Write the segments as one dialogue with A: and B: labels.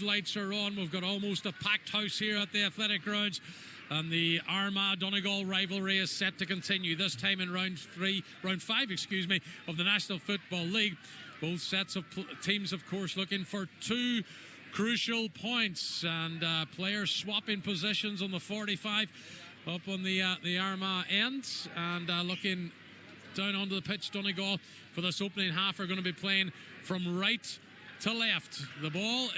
A: Lights are on. We've got almost a packed house here at the athletic grounds, and the Armagh Donegal rivalry is set to continue, this time in round 5 of the National Football League. Both sets of teams, of course, looking for two crucial points, and players swapping positions on the 45 up on the Armagh end, and looking down onto the pitch. Donegal for this opening half are going to be playing from right to left. The ball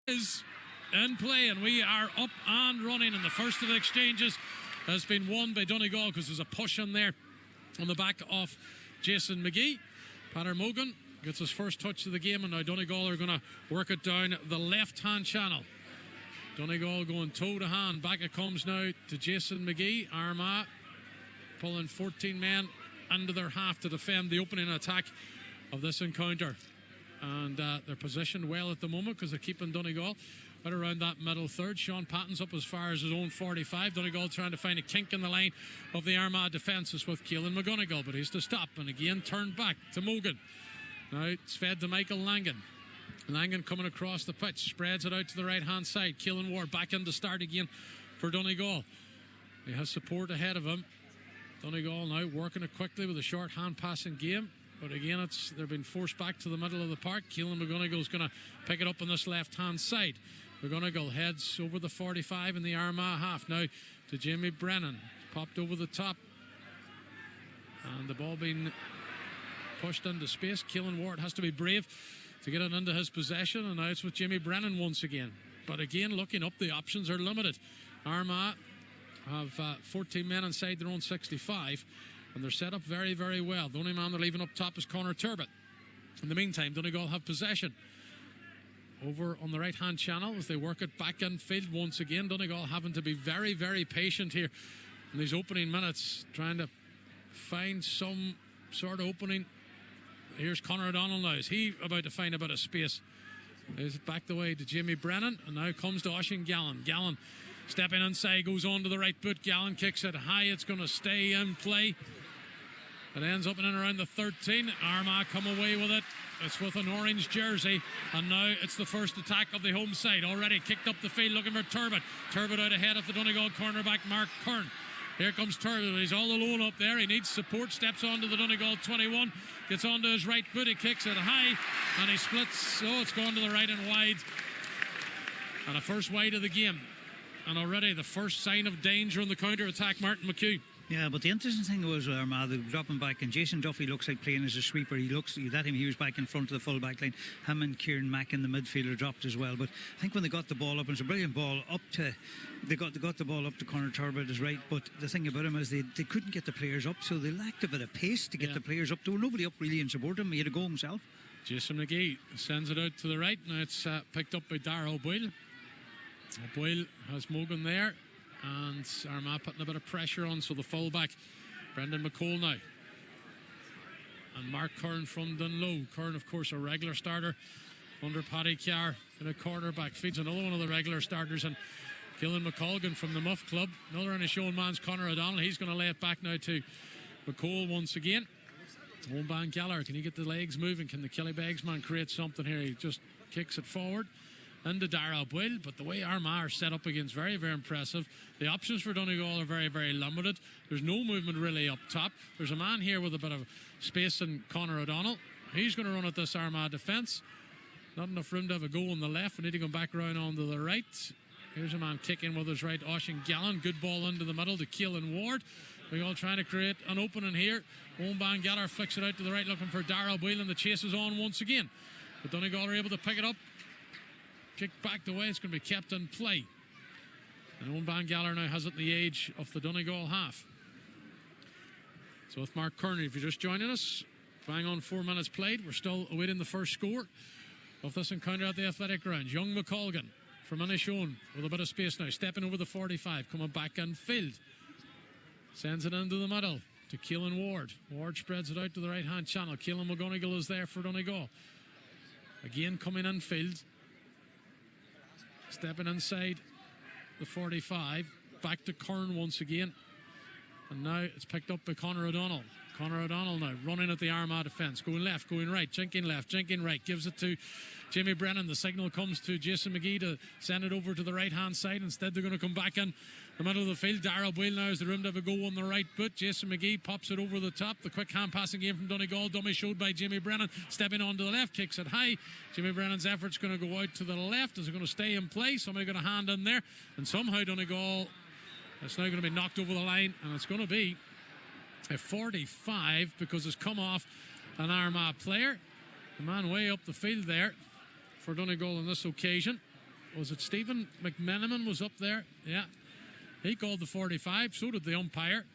A: is in play, and we are up and running, and the first of the exchanges has been won by Donegal because there's a push in there on the back of Jason McGee. Peter Mogan gets his first touch of the game, and now Donegal are going to work it down the left-hand channel. Donegal going toe-to-hand. Back it comes now to Jason McGee. Armagh pulling 14 men into their half to defend the opening attack of this encounter. And they're positioned well at the moment because they're keeping Donegal right around that middle third. Sean Patton's up as far as his own 45. Donegal trying to find a kink in the line of the Armagh defences with Keelan McGonigal, but he's to stop, and again turned back to Mogan. Now it's fed to Michael Langan. Langan coming across the pitch, spreads it out to the right hand side. Keelan Ward back in to start again for Donegal. He has support ahead of him. Donegal now working it quickly with a short hand passing game. But again, they're being forced back to the middle of the park. Keelan McGonigal is going to pick it up on this left-hand side. McGonigal heads over the 45 in the Armagh half. Now to Jamie Brennan. Popped over the top. And the ball being pushed into space. Keelan Ward has to be brave to get it into his possession. And now it's with Jamie Brennan once again. But again, looking up, the options are limited. Armagh have 14 men inside their own 65. And they're set up very, very well. The only man they're leaving up top is Conor Turbot. In the meantime, Donegal have possession over on the right-hand channel as they work it back in field once again. Donegal having to be very, very patient here in these opening minutes, trying to find some sort of opening. Here's Conor O'Donnell now. Is he about to find a bit of space? Is it back the way to Jamie Brennan, and now comes to Oisín Gallen. Gallen stepping inside, goes on to the right boot. Gallen kicks it high. It's going to stay in play. It ends up in and around the 13. Armagh come away with it. It's with an orange jersey. And now it's the first attack of the home side. Already kicked up the field looking for Turbot. Turbot out ahead of the Donegal cornerback Mark Kern. Here comes Turbot. He's all alone up there. He needs support. Steps onto the Donegal 21. Gets onto his right boot. He kicks it high. And he splits. Oh, it's gone to the right and wide. And a first wide of the game. And already the first sign of danger in the counter-attack, Martin McHugh.
B: Yeah, but the interesting thing was Armagh, they're dropping back, and Jason Duffy looks like playing as a sweeper. He was back in front of the full back line. Him and Kieran Mack in the midfielder dropped as well. But I think when they got the ball up, and it's a brilliant ball up to, they got the ball up to Conor Turbot is right. But the thing about him is they couldn't get the players up, so they lacked a bit of pace to get the players up. There were nobody up really in support of him. He had to go himself.
A: Jason McGee sends it out to the right. Now it's picked up by Darragh Boyle. Boyle has Mogan there. And Armagh putting a bit of pressure on, so the fullback, Brendan McCole now. And Mark Kern from Dunloe. Kern, of course, a regular starter under Paddy Carr in a quarterback. Feeds another one of the regular starters. And Keelan McColgan from the Muff Club. Another in his shown man's Conor O'Donnell. He's going to lay it back now to McCole once again. Oban Gallagher, can he get the legs moving? Can the Killybegs man create something here? He just kicks it forward into Darragh Boyle, but the way Armagh are set up against, very, very impressive. The options for Donegal are very, very limited. There's no movement really up top. There's a man here with a bit of space in Conor O'Donnell. He's going to run at this Armagh defence. Not enough room to have a go on the left. We need to go back around onto the right. Here's a man kicking with his right, Oisín Gallen. Good ball into the middle to Keelan Ward. We're all trying to create an opening here. Oban Gallagher flicks it out to the right, looking for Darragh Boyle, and the chase is on once again. But Donegal are able to pick it up. Kicked back the way, it's going to be kept in play. And Oban Gallagher now has it in the age of the Donegal half. So with Mark Kearney, if you're just joining us, bang on 4 minutes played. We're still awaiting the first score of this encounter at the athletic grounds. Young McColgan from Inishowen with a bit of space now, stepping over the 45, coming back in field. Sends it into the middle to Keelan Ward. Ward spreads it out to the right-hand channel. Keelan McGonigal is there for Donegal. Again coming in field. Stepping inside the 45. Back to Kern once again. And now it's picked up by Conor O'Donnell. Conor O'Donnell now running at the Armagh defence. Going left, going right, jinking left, jinking right. Gives it to Jimmy Brennan. The signal comes to Jason McGee to send it over to the right-hand side. Instead, they're going to come back in the middle of the field. Darrell Boyle now has the room to have a go on the right boot. Jason McGee pops it over the top. The quick hand passing game from Donegal. Dummy showed by Jimmy Brennan. Stepping on to the left, kicks it high. Jimmy Brennan's effort's going to go out to the left. Is it going to stay in place? Somebody got a hand in there. And somehow Donegal, it's now going to be knocked over the line. And it's going to be a 45 because it's come off an Armagh player. The man way up the field there for Donegal on this occasion. Was it Stephen McMenamin was up there? Yeah. He called the 45, so did the umpire.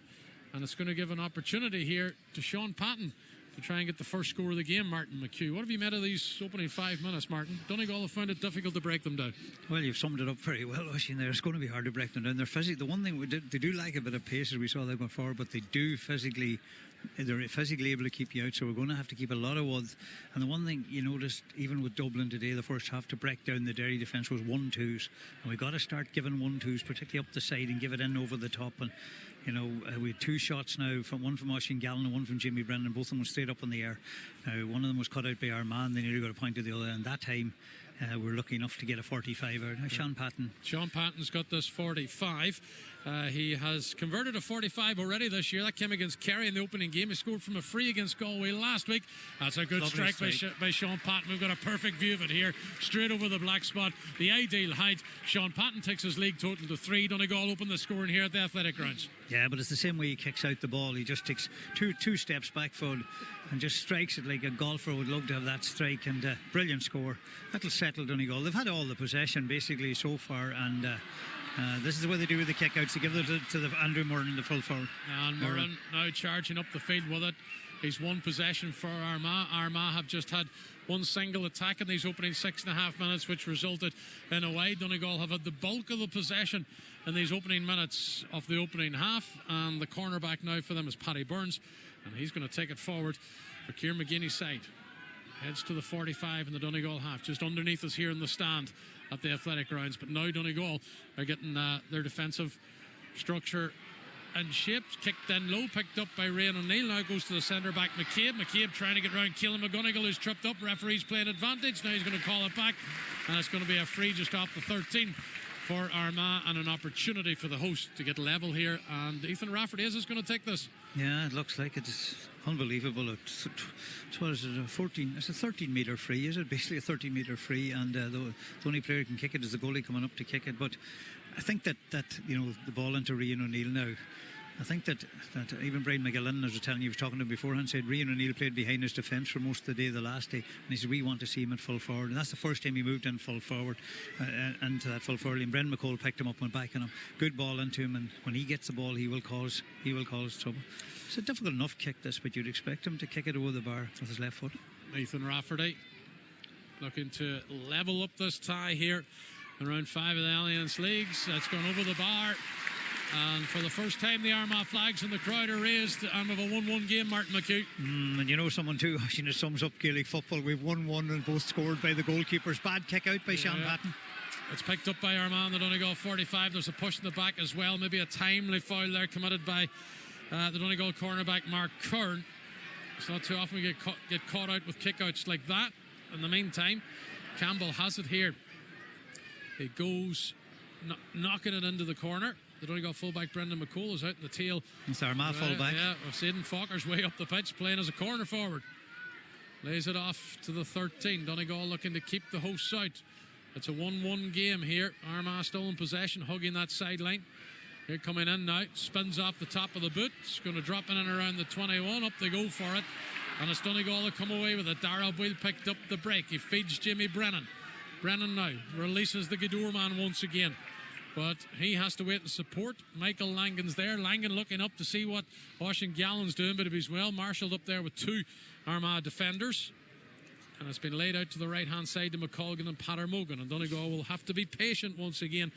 A: And it's going to give an opportunity here to Sean Patton to try and get the first score of the game, Martin McHugh. What have you made of these opening 5 minutes, Martin? Donegal have found it difficult to break them down.
B: Well, you've summed it up very well, Oisin. There, it's going to be hard to break them down. They're physical. The one thing they do like a bit of pace, as we saw them going forward, but they're physically able to keep you out, so we're going to have to keep a lot of odds. And the one thing you noticed, even with Dublin today, the first half to break down the Derry defence was 1-2s, and we've got to start giving 1-2s, particularly up the side, and give it in over the top. And we had 2 shots now, one from Oisin Gallen and one from Jimmy Brennan. Both of them were straight up in the air. Now, one of them was cut out by Armagh, and they nearly got a point to the other. And that time, we're lucky enough to get a 45 out. Now, Sean Patton's got this 45. He has converted a 45 already this year. That came against Kerry in the opening game. He scored from a free against Galway last week. That's a good strike by Sean Patton. We've got a perfect view of it here, straight over the black spot. The ideal height. Sean Patton takes his league total to 3. Donegal open the scoring here at the Athletic Grounds. Yeah, but it's the same way he kicks out the ball. He just takes two steps back forward and just strikes it like a golfer would love to have that strike. And brilliant score. That'll settle Donegal. They've had all the possession basically so far, and this is what they do with the kickouts. They give it to the Andrew Murren in the full forward. And Murren now charging up the field with it. He's one possession for Armagh. Armagh have just had one single attack in these opening 6.5 minutes, which resulted in a wide. Donegal have had the bulk of the possession in these opening minutes of the opening half, and the cornerback now for them is Paddy Burns, and he's going to take it forward for Kieran McGinney's side. Heads to the 45 in the Donegal half, just underneath us here in the stand at the Athletic Grounds. But now Donegal are getting their defensive structure and shaped, kicked in low, picked up by Rian O'Neill. Now goes to the centre back McCabe trying to get round Keelan McGonigal, who's tripped up. Referee's playing advantage. Now he's going to call it back, and it's going to be a free just off the 13 for Armagh, and an opportunity for the host to get level here. And Ethan Rafferty is going to take this. Yeah, it looks like it's unbelievable. It's what is it, it's a 13 metre free, is it? Basically a 13 metre free, and the only player who can kick it is the goalie coming up to kick it. But I think that the ball into Rian O'Neill now, I think that even Brian McGillen, as I was telling you, was talking to him beforehand, said Rian O'Neill played behind his defence for most of the day the last day, and he said we want to see him at full forward, and that's the first time he moved in full forward, into that full forward. And Brendan McCall picked him up and back on him. Good ball into him, and when he gets the ball, he will cause trouble. It's a difficult enough kick this, but you'd expect him to kick it over the bar with his left foot. Ethan Rafferty looking to level up this tie here in round 5 of the Alliance Leagues. That's gone over the bar. And for the first time, the Armagh flags in the crowd are raised, and we have a 1-1 game, Martin McHugh. And you know someone too, it sums up Gaelic football. We've 1-1 and both scored by the goalkeepers. Bad kick out by Sean Patton. It's picked up by Armagh in the Donegal 45. There's a push in the back as well. Maybe a timely foul there committed by the Donegal cornerback, Mark Kern. It's not too often we get caught out with kickouts like that. In the meantime, Campbell has it here. He goes knocking it into the corner. The Donegal fullback Brendan McCole is out in the tail. It's Armagh fullback. Yeah, Aidan Falker's way up the pitch, playing as a corner forward. Lays it off to the 13. Donegal looking to keep the hosts out. It's a 1-1 game here. Armagh still in possession, hugging that sideline. Here coming in now, spins off the top of the boot. It's going to drop in and around the 21. Up they go for it. And it's Donegal that come away with it. Darrell Boyle picked up the break. He feeds Jimmy Brennan. Brennan now releases the Gadour man once again. But he has to wait and support. Michael Langan's there. Langan looking up to see what Oisin Gallen's doing, but he's well marshalled up there with 2 Armagh defenders. And it's been laid out to the right-hand side to McColgan and Patter Mogan. And Donegal will have to be patient once again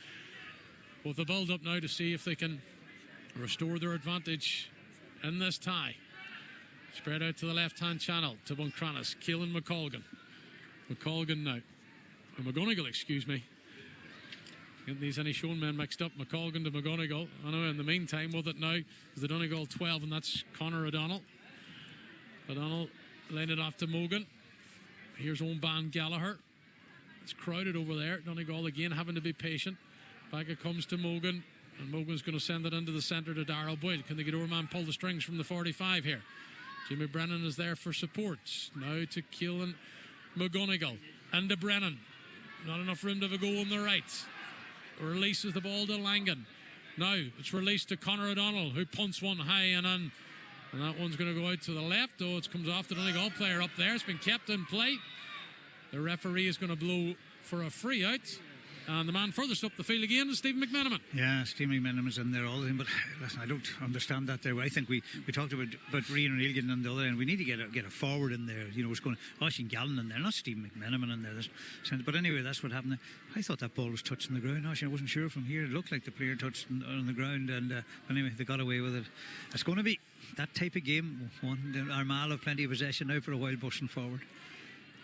B: with the build-up now to see if they can restore their advantage in this tie. Spread out to the left-hand channel to Buncranis. Keelan McColgan. McColgan now. Or McGonigal, excuse me.
A: Getting these any shown men mixed up. McColgan to McGonigal. I know in the meantime with it now is the Donegal 12, and that's Conor O'Donnell. O'Donnell laying it off to Mogan. Here's Oban Gallagher. It's crowded over there. Donegal again having to be patient. Back it comes to Mogan. And Mogan's going to send it into the centre to Darrell Boyle. Can the Gidor man pull the strings from the 45 here? Jimmy Brennan is there for support. Now to Keelan McGonigal. And to Brennan. Not enough room to have a goal on the right. Releases the ball to Langan. Now it's released to Conor O'Donnell, who punts one high and in. And that one's going to go out to the left. Oh, it comes off the Donegal player up there. It's been kept in play. The referee is going to blow for a free out. And the man furthest up the field again is Stephen McMenamin.
B: Yeah, Stephen McMenamin's in there all the time. But listen, I don't understand that there. I think we talked about Rian O'Neill getting on the other end. We need to get a forward in there. You know, it's going Oisin Gallen in there, not Stephen McMenamin in there. But anyway, that's what happened. I thought that ball was touching the ground. Oisin, I wasn't sure from here. It looked like the player touched on the ground. And anyway, they got away with it. It's going to be that type of game. Armagh have plenty of possession now for a while, pushing forward.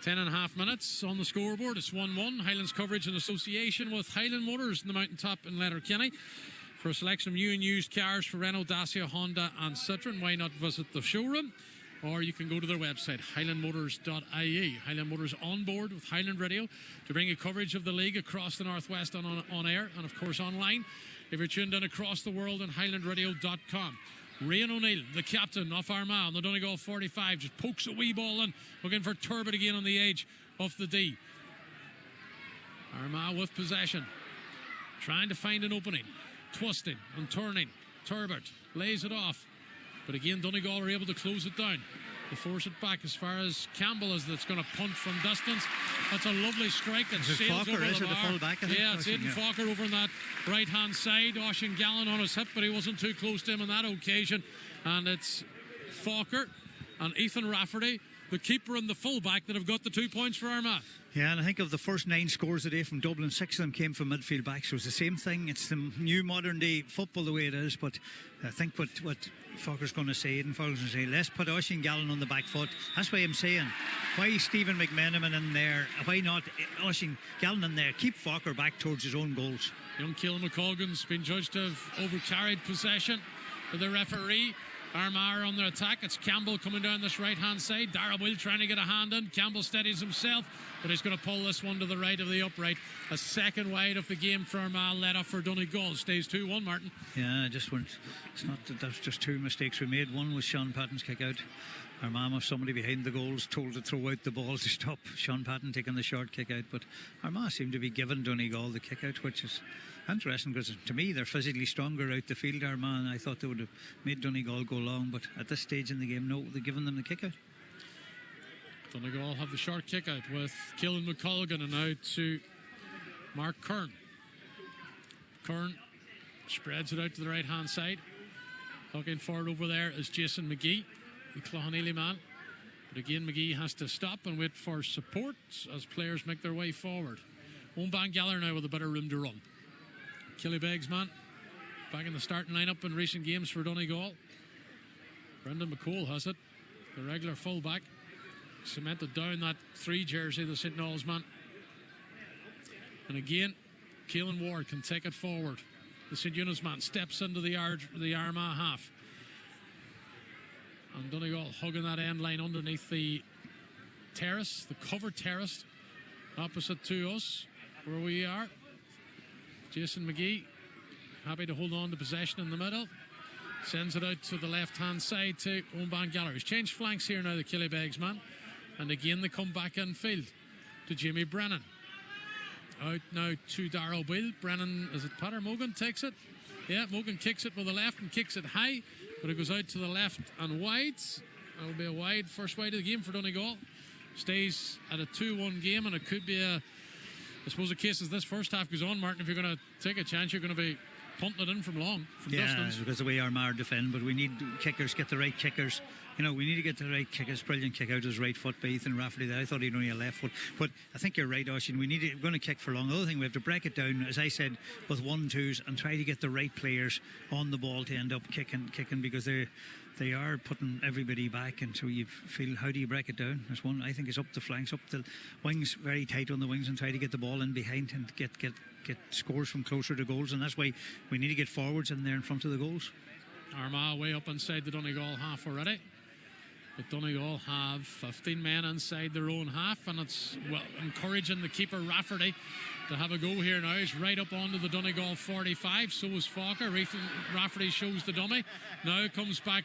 A: 10.5 minutes on the scoreboard. It's 1-1. Highlands coverage in association with Highland Motors in the Mountaintop in Letterkenny. For a selection of new and used cars for Renault, Dacia, Honda and Citroen, why not visit the showroom? Or you can go to their website, highlandmotors.ie. Highland Motors on board with Highland Radio to bring you coverage of the league across the Northwest and on air, and of course online if you're tuned in across the world on highlandradio.com. Rian O'Neill, the captain of Armagh on the Donegal 45, just pokes a wee ball in, looking for Turbot again on the edge of the D. Armagh with possession, trying to find an opening, twisting and turning. Turbot lays it off, but again Donegal are able to close it down. They force it back as far as Campbell is. That's going to punt from distance. That's a lovely strike that sails over the bar. Yeah, it's Aidan Falker over on that right-hand side. Oisin Gallen on his hip, but he wasn't too close to him on that occasion. And it's Falker and Ethan Rafferty, the keeper and the fullback, that have got the 2 points for Armagh.
B: Yeah, and I think of the first 9 scores today from Dublin, 6 of them came from midfield backs. So it's the same thing. It's the new modern day football the way it is. But I think what Falker's going to say, and Falker's going to say, let's put Oisin Gallen on the back foot. That's why I'm saying, why Stephen McMenamin in there? Why not Oisin Gallen in there? Keep Falker back towards his own goals.
A: Young Keelan McColgan's been judged to have overcarried possession with the referee. Armagh on their attack. It's Campbell coming down this right-hand side. Darragh Will trying to get a hand in. Campbell steadies himself, but he's going to pull this one to the right of the upright. A second wide of the game for Armagh, let off for Donegal. Stays 2-1, Martin.
B: Yeah, just weren't. It's not that there's just 2 mistakes we made. One was Sean Patton's kick out. Armagh, if somebody behind the goals told to throw out the ball to stop Sean Patton taking the short kick out, but Armagh seemed to be giving Donegal the kick out, which is interesting because to me they're physically stronger out the field, Armagh, and I thought they would have made Donegal go long, but at this stage in the game, no, they're giving them the kick out.
A: Donegal have the short kick out with Keelan McColgan, and now to Mark Kern. Kern spreads it out to the right hand side. Looking forward over there is Jason McGee, the Cloughaneely man. But again, McGee has to stop and wait for support as players make their way forward. Oban Gallagher now with a better room to run. Killybegs man back in the starting lineup in recent games for Donegal. Brendan McCole has it, the regular fullback. Cemented down that 3 jersey, the St. Noel's man. And again, Keelan Ward can take it forward. The St. Eunice man steps into the Armagh half. And Donegal hugging that end line underneath the terrace, the covered terrace, opposite to us, where we are. Jason McGee, happy to hold on to possession in the middle. Sends it out to the left-hand side to Oban Gallagher. He's changed flanks here now, the Killybegs man. And again, they come back in field to Jimmy Brennan. Out now to Darragh Will. Brennan, is it Patter Mogan takes it? Yeah, Mogan kicks it with the left and kicks it high, but it goes out to the left and wide. That'll be a wide, first wide of the game for Donegal. Stays at a 2-1 game, and it could be I suppose a case as this first half goes on, Martin, if you're going to take a chance, you're going to be punting it in from long, from distance.
B: Because the way Armagh defend, but we need kickers, get the right kickers. You know, we need to get the right kickers. Brilliant kick out his right foot by Ethan Rafferty there. I thought he'd only a left foot, but I think you're right, Oisin. We're going to kick for long. The other thing, we have to break it down, as I said, with 1-2s and try to get the right players on the ball to end up kicking because they are putting everybody back, and so you feel, how do you break it down? There's one, I think, is up the flanks, up the wings, very tight on the wings, and try to get the ball in behind and get scores from closer to goals, and that's why we need to get forwards in there in front of the goals.
A: Armagh way up inside the Donegal half already, but Donegal have 15 men inside their own half, and it's encouraging the keeper Rafferty to have a go here now. He's right up onto the Donegal 45, so is Falker. Rafferty shows the dummy, now comes back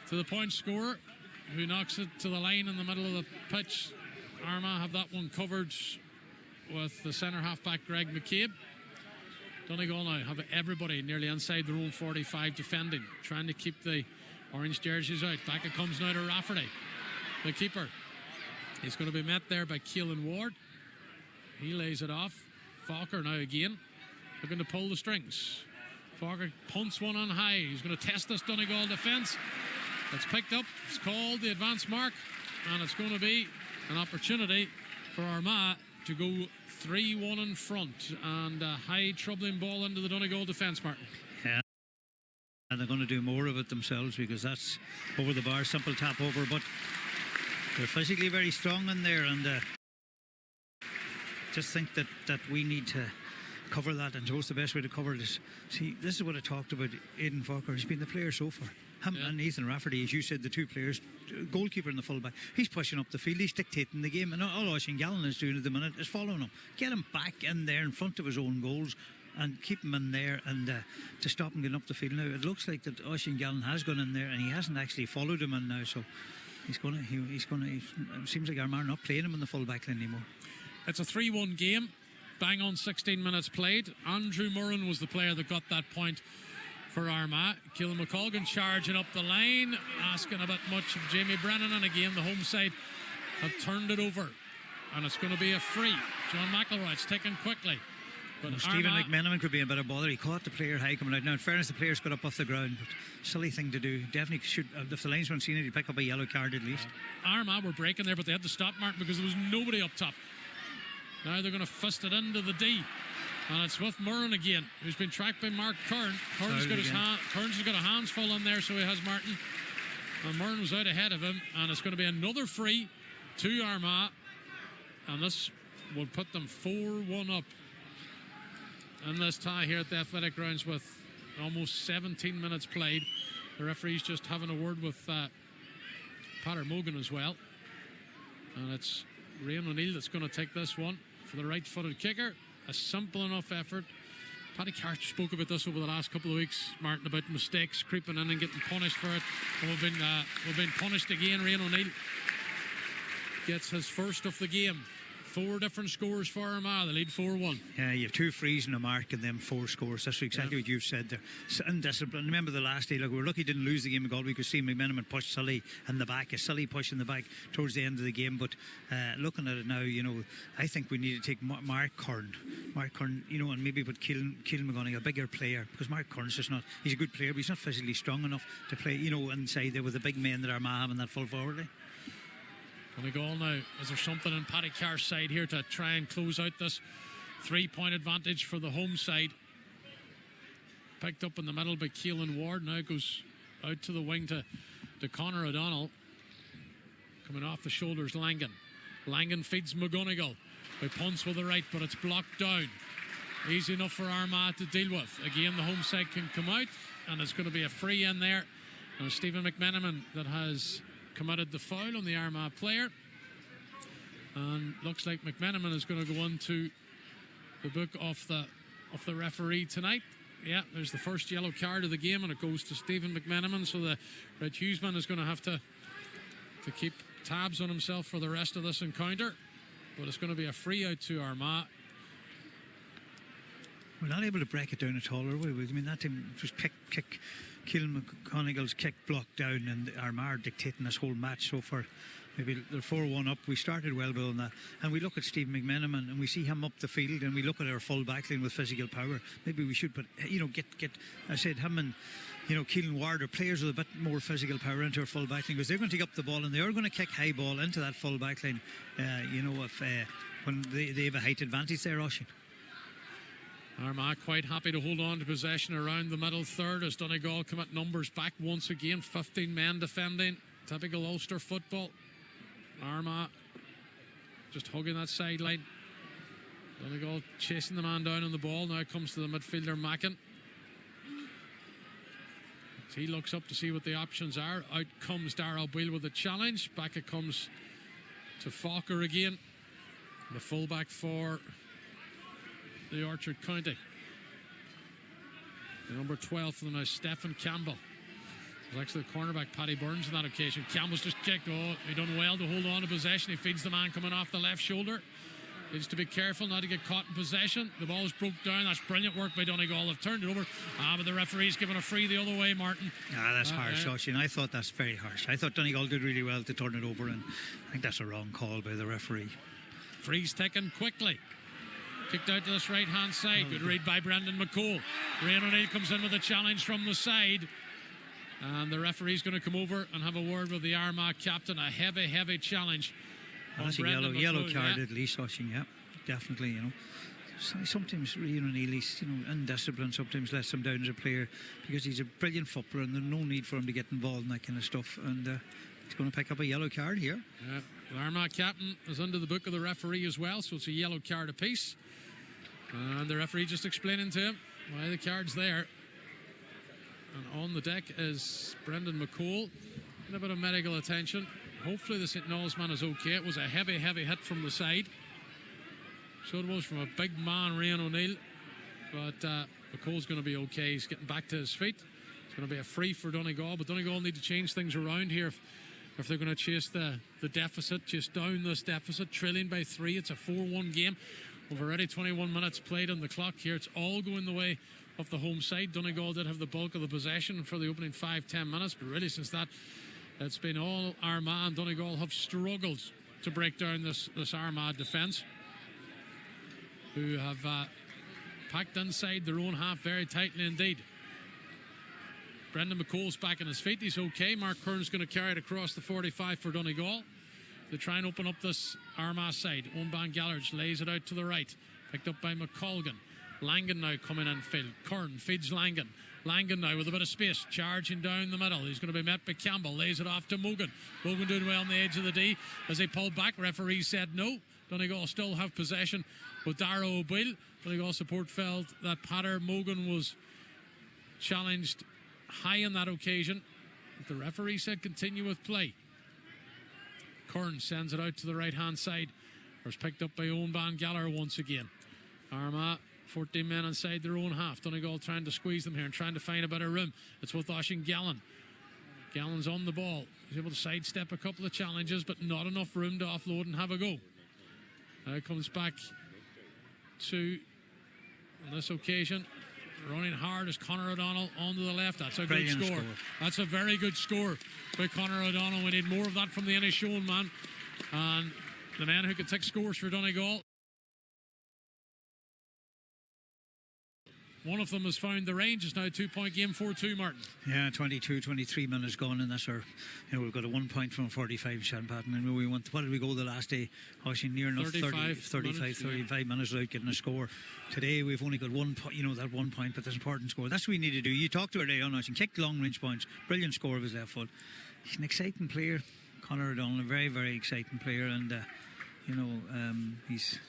A: to the point scorer, who knocks it to the line in the middle of the pitch. Armagh have that one covered with the centre half-back Greg McCabe. Donegal now have everybody nearly inside their own 45 defending, trying to keep the orange jerseys out. Back it comes now to Rafferty, the keeper. He's going to be met there by Keelan Ward. He lays it off. Falker now again, looking to pull the strings. Falker punts one on high. He's going to test this Donegal defence. It's picked up. It's called the advance mark, and it's going to be an opportunity for Armagh to go 3-1 in front, and a high troubling ball into the Donegal defence, Martin.
B: Yeah, and they're going to do more of it themselves, because that's over the bar, simple tap over, but they're physically very strong in there, and just think that we need to cover that, and what's the best way to cover it is, see, this is what I talked about. Aidan Falker, he's been the player so far. Him and Ethan Rafferty, as you said, the two players, goalkeeper and the fullback, he's pushing up the field, he's dictating the game, and all Oisín Gallen is doing at the minute is following him. Get him back in there in front of his own goals and keep him in there, and to stop him getting up the field. Now it looks like that Oisín Gallen has gone in there and he hasn't actually followed him in now, so he's gonna it seems like Armagh are not playing him in the full back line anymore.
A: It's a 3-1 game, bang on 16 minutes played. Andrew Murran was the player that got that point for Armagh. Keelan McColgan charging up the line, asking a bit much of Jamie Brennan, and again the home side have turned it over, and it's going to be a free. John McElroy's taken quickly, but
B: Stephen McMenamin could be a bit of bother. He caught the player high coming out. Now in fairness, the players got up off the ground, but silly thing to do. Definitely should, if the linesman seen it, he'd pick up a yellow card at least.
A: Armagh were breaking there, but they had to stop, Martin, because there was nobody up top. Now they're going to fist it into the D, and it's with Murran again, who's been tracked by Mark Kern. Kearns has got a hands full in there, so he has Martin, and Murran was out ahead of him, and it's going to be another free to Armagh, and this will put them 4-1 up in this tie here at the Athletic Grounds with almost 17 minutes played. The referee's just having a word with Pater Mogan as well, and it's Rian O'Neill that's going to take this one for the right-footed kicker. A simple enough effort. Paddy Carr spoke about this over the last couple of weeks, Martin, about mistakes creeping in and getting punished for it. And we've been punished again. Rian O'Neill gets his first of the game. 4 different scores for Armagh. They lead 4-1.
B: Yeah, you have 2 frees and a mark and then 4 scores. That's exactly what you've said there. Undisciplined. Remember the last day, we were lucky didn't lose the game of Galway because Steve McMenamin pushed Sully in the back. A Sully push in the back towards the end of the game. But looking at it now, I think we need to take Mark Kern, and maybe put Keelan McGonigal, a bigger player, because Mark Kern's just not, he's a good player, but he's not physically strong enough to play, inside there with the big men that Armagh have in that full forward line.
A: Donegal now, is there something in Paddy Carr's side here to try and close out this 3-point advantage for the home side? Picked up in the middle by Keelan Ward, now goes out to the wing to Conor O'Donnell. Coming off the shoulders, Langan feeds McGonigal by punts with the right, but it's blocked down. Easy enough for Armagh to deal with. Again, the home side can come out, and it's going to be a free in there. And Stephen McMenamin that has committed the foul on the Armagh player, and looks like McMenamin is going to go into the book of the referee tonight. Yeah, there's the first yellow card of the game, and it goes to Stephen McMenamin, so the Red Hughesman is going to have to keep tabs on himself for the rest of this encounter, but it's going to be a free out to Armagh.
B: We're not able to break it down at all, are we? I mean, that team just kick Keelan McConigal's kick blocked down, and Armagh dictating this whole match so far. Maybe they're 4-1 up. We started well on that, and we look at Steve McMenamin and we see him up the field, and we look at our full back line with physical power. Maybe we should put, get I said him and Keelan Ward are players with a bit more physical power into our full back line, because they're going to take up the ball and they are going to kick high ball into that full back line. If when they have a height advantage there, Oisín.
A: Armagh quite happy to hold on to possession around the middle third as Donegal commit numbers back once again. 15 men defending. Typical Ulster football. Armagh just hugging that sideline. Donegal chasing the man down on the ball. Now comes to the midfielder Mackin. As he looks up to see what the options are. Out comes Darragh Boyle with a challenge. Back it comes to Falker again. The fullback for the Orchard County. The number 12 for them is Stephen Campbell. It was actually the cornerback Paddy Burns on that occasion. Campbell's just kicked. Oh, he done well to hold on to possession. He feeds the man coming off the left shoulder. Needs to be careful not to get caught in possession. The ball's broke down. That's brilliant work by Donegal. They've turned it over. But the referee's given a free the other way, Martin.
B: That's harsh, Oisin. I thought that's very harsh. I thought Donegal did really well to turn it over, and I think that's a wrong call by the referee.
A: Free's taken quickly. Kicked out to this right-hand side. Good read by Brendan McCole. Rian O'Neill comes in with a challenge from the side. And the referee's going to come over and have a word with the Armagh captain. A heavy, heavy challenge.
B: That's a yellow card at least, Oisin, yeah. Definitely, you know. Sometimes Rian O'Neill, he's, indiscipline sometimes lets him down as a player because he's a brilliant footballer and there's no need for him to get involved in that kind of stuff. And he's going to pick up a yellow card here.
A: Yeah, the Armagh captain is under the book of the referee as well, so it's a yellow card apiece. And the referee just explaining to him why the card's there. And on the deck is Brendan McCole. And a bit of medical attention. Hopefully the St. Knowles man is okay. It was a heavy, heavy hit from the side. So it was from a big man, Rian O'Neill. But McCole's going to be okay. He's getting back to his feet. It's going to be a free for Donegal. But Donegal need to change things around here if they're going to chase the deficit, chase down this deficit. Trailing by 3. It's a 4-1 game. We've already 21 minutes played on the clock here. It's all going the way of the home side. Donegal did have the bulk of the possession for the opening 5-10 minutes. But really since that, it's been all Armagh, and Donegal have struggled to break down this Armagh defence, who have packed inside their own half very tightly indeed. Brendan McCole's back on his feet. He's okay. Mark Kern's going to carry it across the 45 for Donegal. They try and open up this Armagh side. Owen Gallagher lays it out to the right. Picked up by McColgan. Langan now coming in field. Kern feeds Langan. Langan now with a bit of space, charging down the middle. He's going to be met by Campbell. Lays it off to Mogan. Mogan doing well on the edge of the D. As they pulled back, referee said no. Donegal still have possession with Darragh Boyle. Donegal support felt that Patter Mogan was challenged high on that occasion. But the referee said continue with play. Kern sends it out to the right-hand side. It's picked up by Owen Gallagher once again. Armagh, 14 men inside their own half. Donegal trying to squeeze them here and trying to find a better room. It's with Oisin Gallen. Gallen's on the ball. He's able to sidestep a couple of challenges, but not enough room to offload and have a go. Now comes back to, on this occasion, running hard is Conor O'Donnell onto the left. That's a
B: Brilliant
A: good score. That's a very good score by Conor O'Donnell. We need more of that from the Inishowen man. And the man who can take scores for Donegal. One of them has found the range. It's now a 2-point game, 4-2, Martin.
B: Yeah, 23 minutes gone, and that's our, we've got a 1 point from 45 Shanpatten, and we want, what did we go the last day? Actually, near enough 35 minutes without getting a score. Today, we've only got 1 point, that 1 point, but that's an important score. That's what we need to do. You talked to earlier on, Oisin, kicked long range points, brilliant score of his left foot. He's an exciting player, Conor O'Donnell, a very, very exciting player, and, he's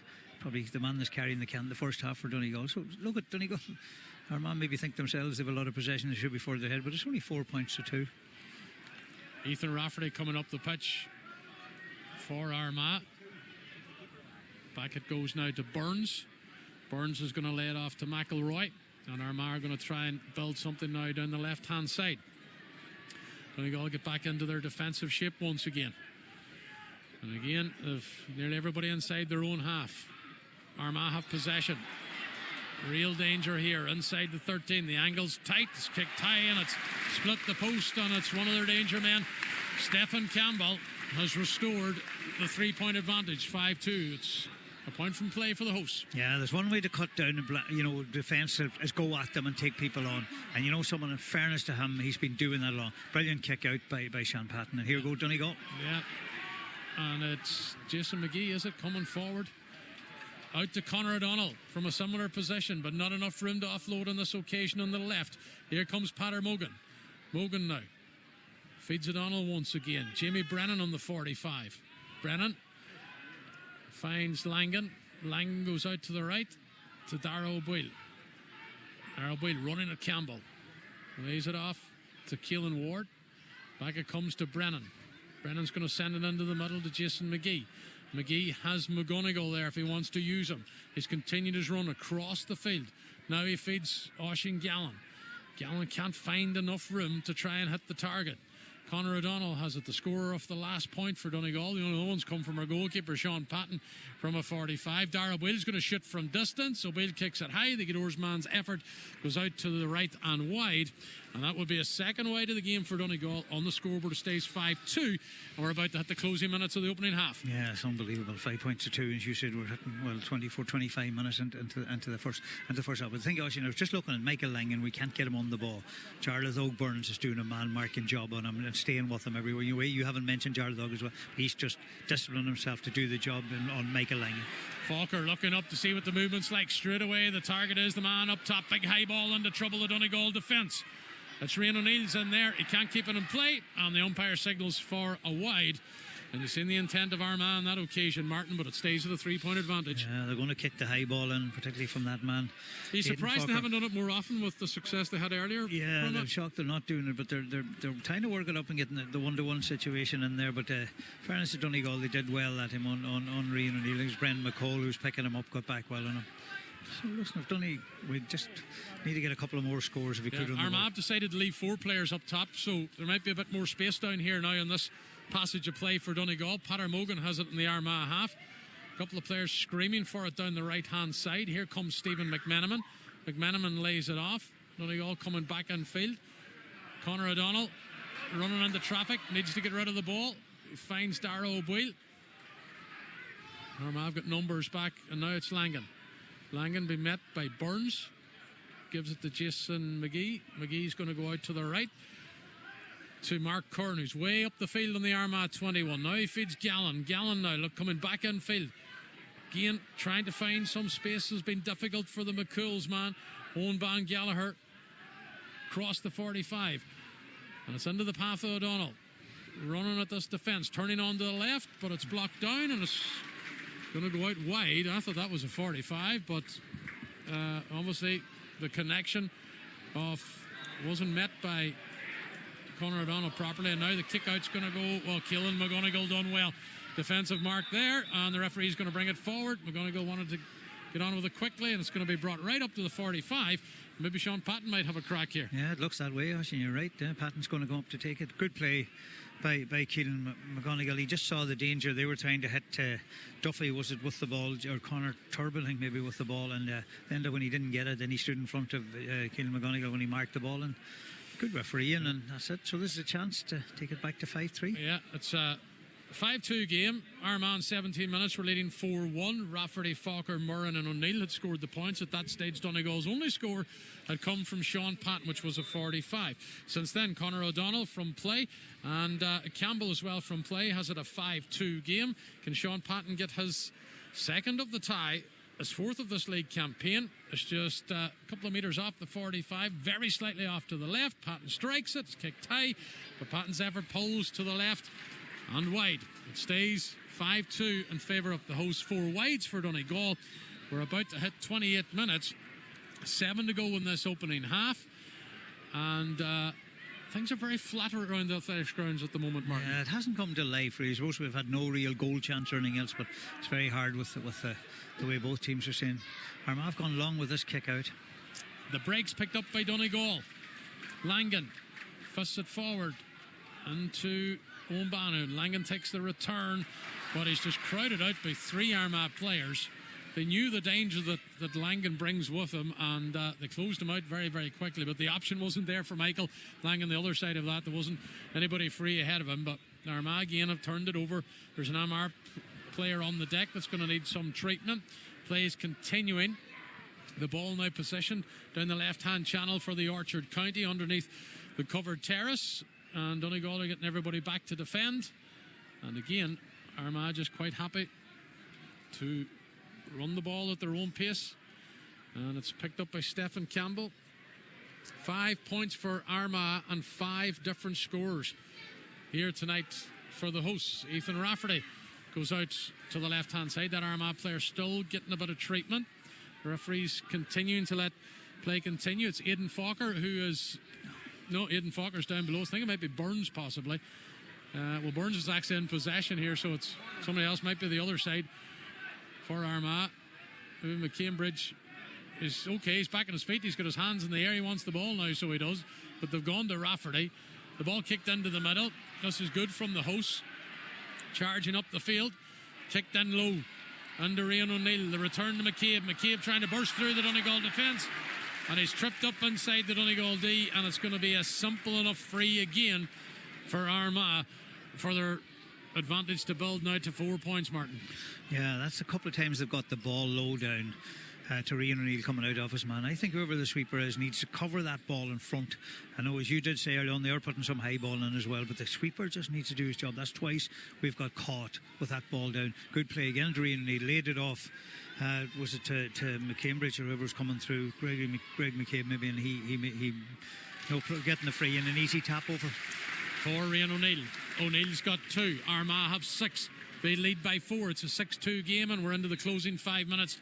B: probably the man that's carrying the first half for Donegal. So look at Donegal. Armagh maybe think themselves they have a lot of possession, they should be further ahead, but it's only 4 points to 2.
A: Ethan Rafferty coming up the pitch for Armagh. Back it goes now to Burns. Burns is going to lay it off to McElroy, and Armagh are going to try and build something now down the left hand side. Donegal get back into their defensive shape once again. And again, nearly everybody inside their own half. Armagh have possession. Real danger here inside the 13. The angle's tight. It's kicked high and it's split the post, and it's one of their danger men. Stephen Campbell has restored the 3-point advantage, 5-2. It's a point from play for the hosts.
B: Yeah, there's one way to cut down defence is go at them and take people on. And someone, in fairness to him, he's been doing that long. Brilliant kick out by Shanpatten. And here we go, Donegal.
A: Yeah. And it's Jason McGee, is it, coming forward? Out to Conor O'Donnell from a similar position, but not enough room to offload on this occasion on the left. Here comes Pater Mogan. Mogan now feeds O'Donnell once again. Jamie Brennan on the 45. Brennan finds Langan. Langan goes out to the right to Dara O'Boyle. Dara O'Boyle running at Campbell. Lays it off to Keelan Ward. Back it comes to Brennan. Brennan's going to send it into the middle to Jason McGee. McGee has McGonigal there if he wants to use him. He's continued his run across the field. Now he feeds Oisin Gallen. Gallen can't find enough room to try and hit the target. Conor O'Donnell has it, the scorer of the last point for Donegal. The only ones come from our goalkeeper, Sean Patton, from a 45. Dara O'Boyle's going to shoot from distance. O'Boyle kicks it high. The Gadorsman's effort goes out to the right and wide. And that would be a second wide of the game for Donegal. On the scoreboard, it stays 5-2. And we're about to hit the closing minutes of the opening half.
B: Yeah, it's unbelievable. 5 points to 2. As you said, we're hitting, 24, 25 minutes into the first half. But I think, I was just looking at Michael Langan. We can't get him on the ball. Jarlath O'Burns is doing a man-marking job on him and staying with him everywhere. You haven't mentioned Jarlath O'G as well. He's just disciplining himself to do the job on Michael Langan.
A: Falker looking up to see what the movement's like. Straight away, the target is the man up top. Big high ball into trouble, the Donegal defence. It's Rian O'Neill's in there. He can't keep it in play, and the umpire signals for a wide. And you've seen the intent of Armagh on that occasion, Martin, but it stays with a 3-point advantage.
B: Yeah, they're going to kick the high ball in, particularly from that man.
A: Are you surprised they haven't done it more often with the success they had earlier?
B: Yeah, I'm shocked they're not doing it, but they're trying to work it up and getting the one-to-one situation in there. But fairness to Donegal, they did well at him on Rian O'Neill. It was Brendan McCall who's picking him up, got back well on him. So listen, if we just need to get a couple of more scores if we could.
A: Armagh decided to leave 4 players up top, so there might be a bit more space down here now in this passage of play for Donegal. Pater Mogan has it in the Armagh half. A couple of players screaming for it down the right hand side. Here comes Stephen McMenamin. McMenamin lays it off. Donegal coming back in field. Conor O'Donnell running into traffic, needs to get rid of the ball. He finds Dara O'Boyle. Armagh have got numbers back, and now it's Langan. Langan be met by Burns. Gives it to Jason McGee. McGee's going to go out to the right to Mark Kern, who's way up the field on the Armagh 21. Now he feeds Gallen. Gallen now coming back in field. Again, trying to find some space has been difficult for the McCool's man. Owen Van Gallagher across the 45. And it's into the path of O'Donnell. Running at this defence. Turning on to the left, but it's blocked down and it's going to go out wide. I thought that was a 45, but obviously the connection wasn't met by Conor O'Donnell properly, and now the kick out's going to go. Well, Keelan McGonigal done well. Defensive mark there, and the referee's going to bring it forward. McGonigal wanted to get on with it quickly, and it's going to be brought right up to the 45. Maybe Sean Patton might have a crack here.
B: Yeah, it looks that way, Oisin, you're right. Patton's going to go up to take it. Good play by Keelan McGonigal. He just saw the danger. They were trying to hit Duffy, was it, with the ball, or Conor Turbill, I think, maybe with the ball, and then when he didn't get it, then he stood in front of Keelan McGonigal when he marked the ball, and good refereeing, and that's it. So this is a chance to take it back to 5-3.
A: Yeah, it's a 5-2 game. Armagh 17 minutes were leading 4-1. Rafferty, Falker, Murren and O'Neill had scored the points. At that stage, Donegal's only score had come from Sean Patton, which was a 45. Since then, Conor O'Donnell from play, and Campbell as well from play, has it a 5-2 game. Can Sean Patton get his second of the tie, his fourth of this league campaign? It's just a couple of metres off the 45, very slightly off to the left. Patton strikes it, it's kicked high, but Patton's effort pulls to the left and wide. It stays 5-2 in favour of the host. 4 wides for Donegal. We're about to hit 28 minutes, 7 to go in this opening half, and things are very flat around the Athletics grounds at the moment, Martin.
B: Yeah, it hasn't come to life really. I suppose we've had no real goal chance or anything else, but it's very hard with the way both teams are saying. Armagh have gone long with this kick out.
A: The break's picked up by Donegal. Langan fists it forward into Ombanu. Langan takes the return, but he's just crowded out by 3 Armagh players. They knew the danger that Langan brings with him, and they closed him out very, very quickly. But the option wasn't there for Michael Langan. The other side of that, there wasn't anybody free ahead of him. But Armagh again have turned it over. There's an Armagh player on the deck that's going to need some treatment. Play is continuing. The ball now positioned down the left-hand channel for the Orchard County underneath the covered terrace. And Donegal are getting everybody back to defend. And again, Armagh just quite happy to run the ball at their own pace. And it's picked up by Stephen Campbell. 5 points for Armagh and 5 different scorers here tonight for the hosts. Ethan Rafferty goes out to the left-hand side. That Armagh player still getting a bit of treatment. The referee's continuing to let play continue. It's Aidan Falker who is... No, Aidan Falker's down below. I think it might be Burns possibly. Well, Burns is actually in possession here, so it's somebody else might be the other side for Armagh. McCambridge is okay. He's back on his feet. He's got his hands in the air. He wants the ball now, so he does. But they've gone to Rafferty. The ball kicked into the middle. This is good from the hosts. Charging up the field. Kicked in low. Under Rian O'Neill. The return to McCabe. McCabe trying to burst through the Donegal defence. And he's tripped up inside the Donegal D. And it's going to be a simple enough free again for Armagh for their advantage to build now to 4 points, Martin.
B: Yeah, that's a couple of times they've got the ball low down to Rian O'Neill coming out of his man. I think whoever the sweeper is needs to cover that ball in front. I know, as you did say earlier on, they are putting some high ball in as well, but the sweeper just needs to do his job. That's twice we've got caught with that ball down. Good play again to Rian O'Neill. Laid it off. Was it to McCambridge or whoever's coming through? Greg McCabe maybe, and he getting the free and an easy tap over.
A: For Rian O'Neill. O'Neill's got 2. Armagh have 6. They lead by 4. It's a 6-2 game, and we're into the closing 5 minutes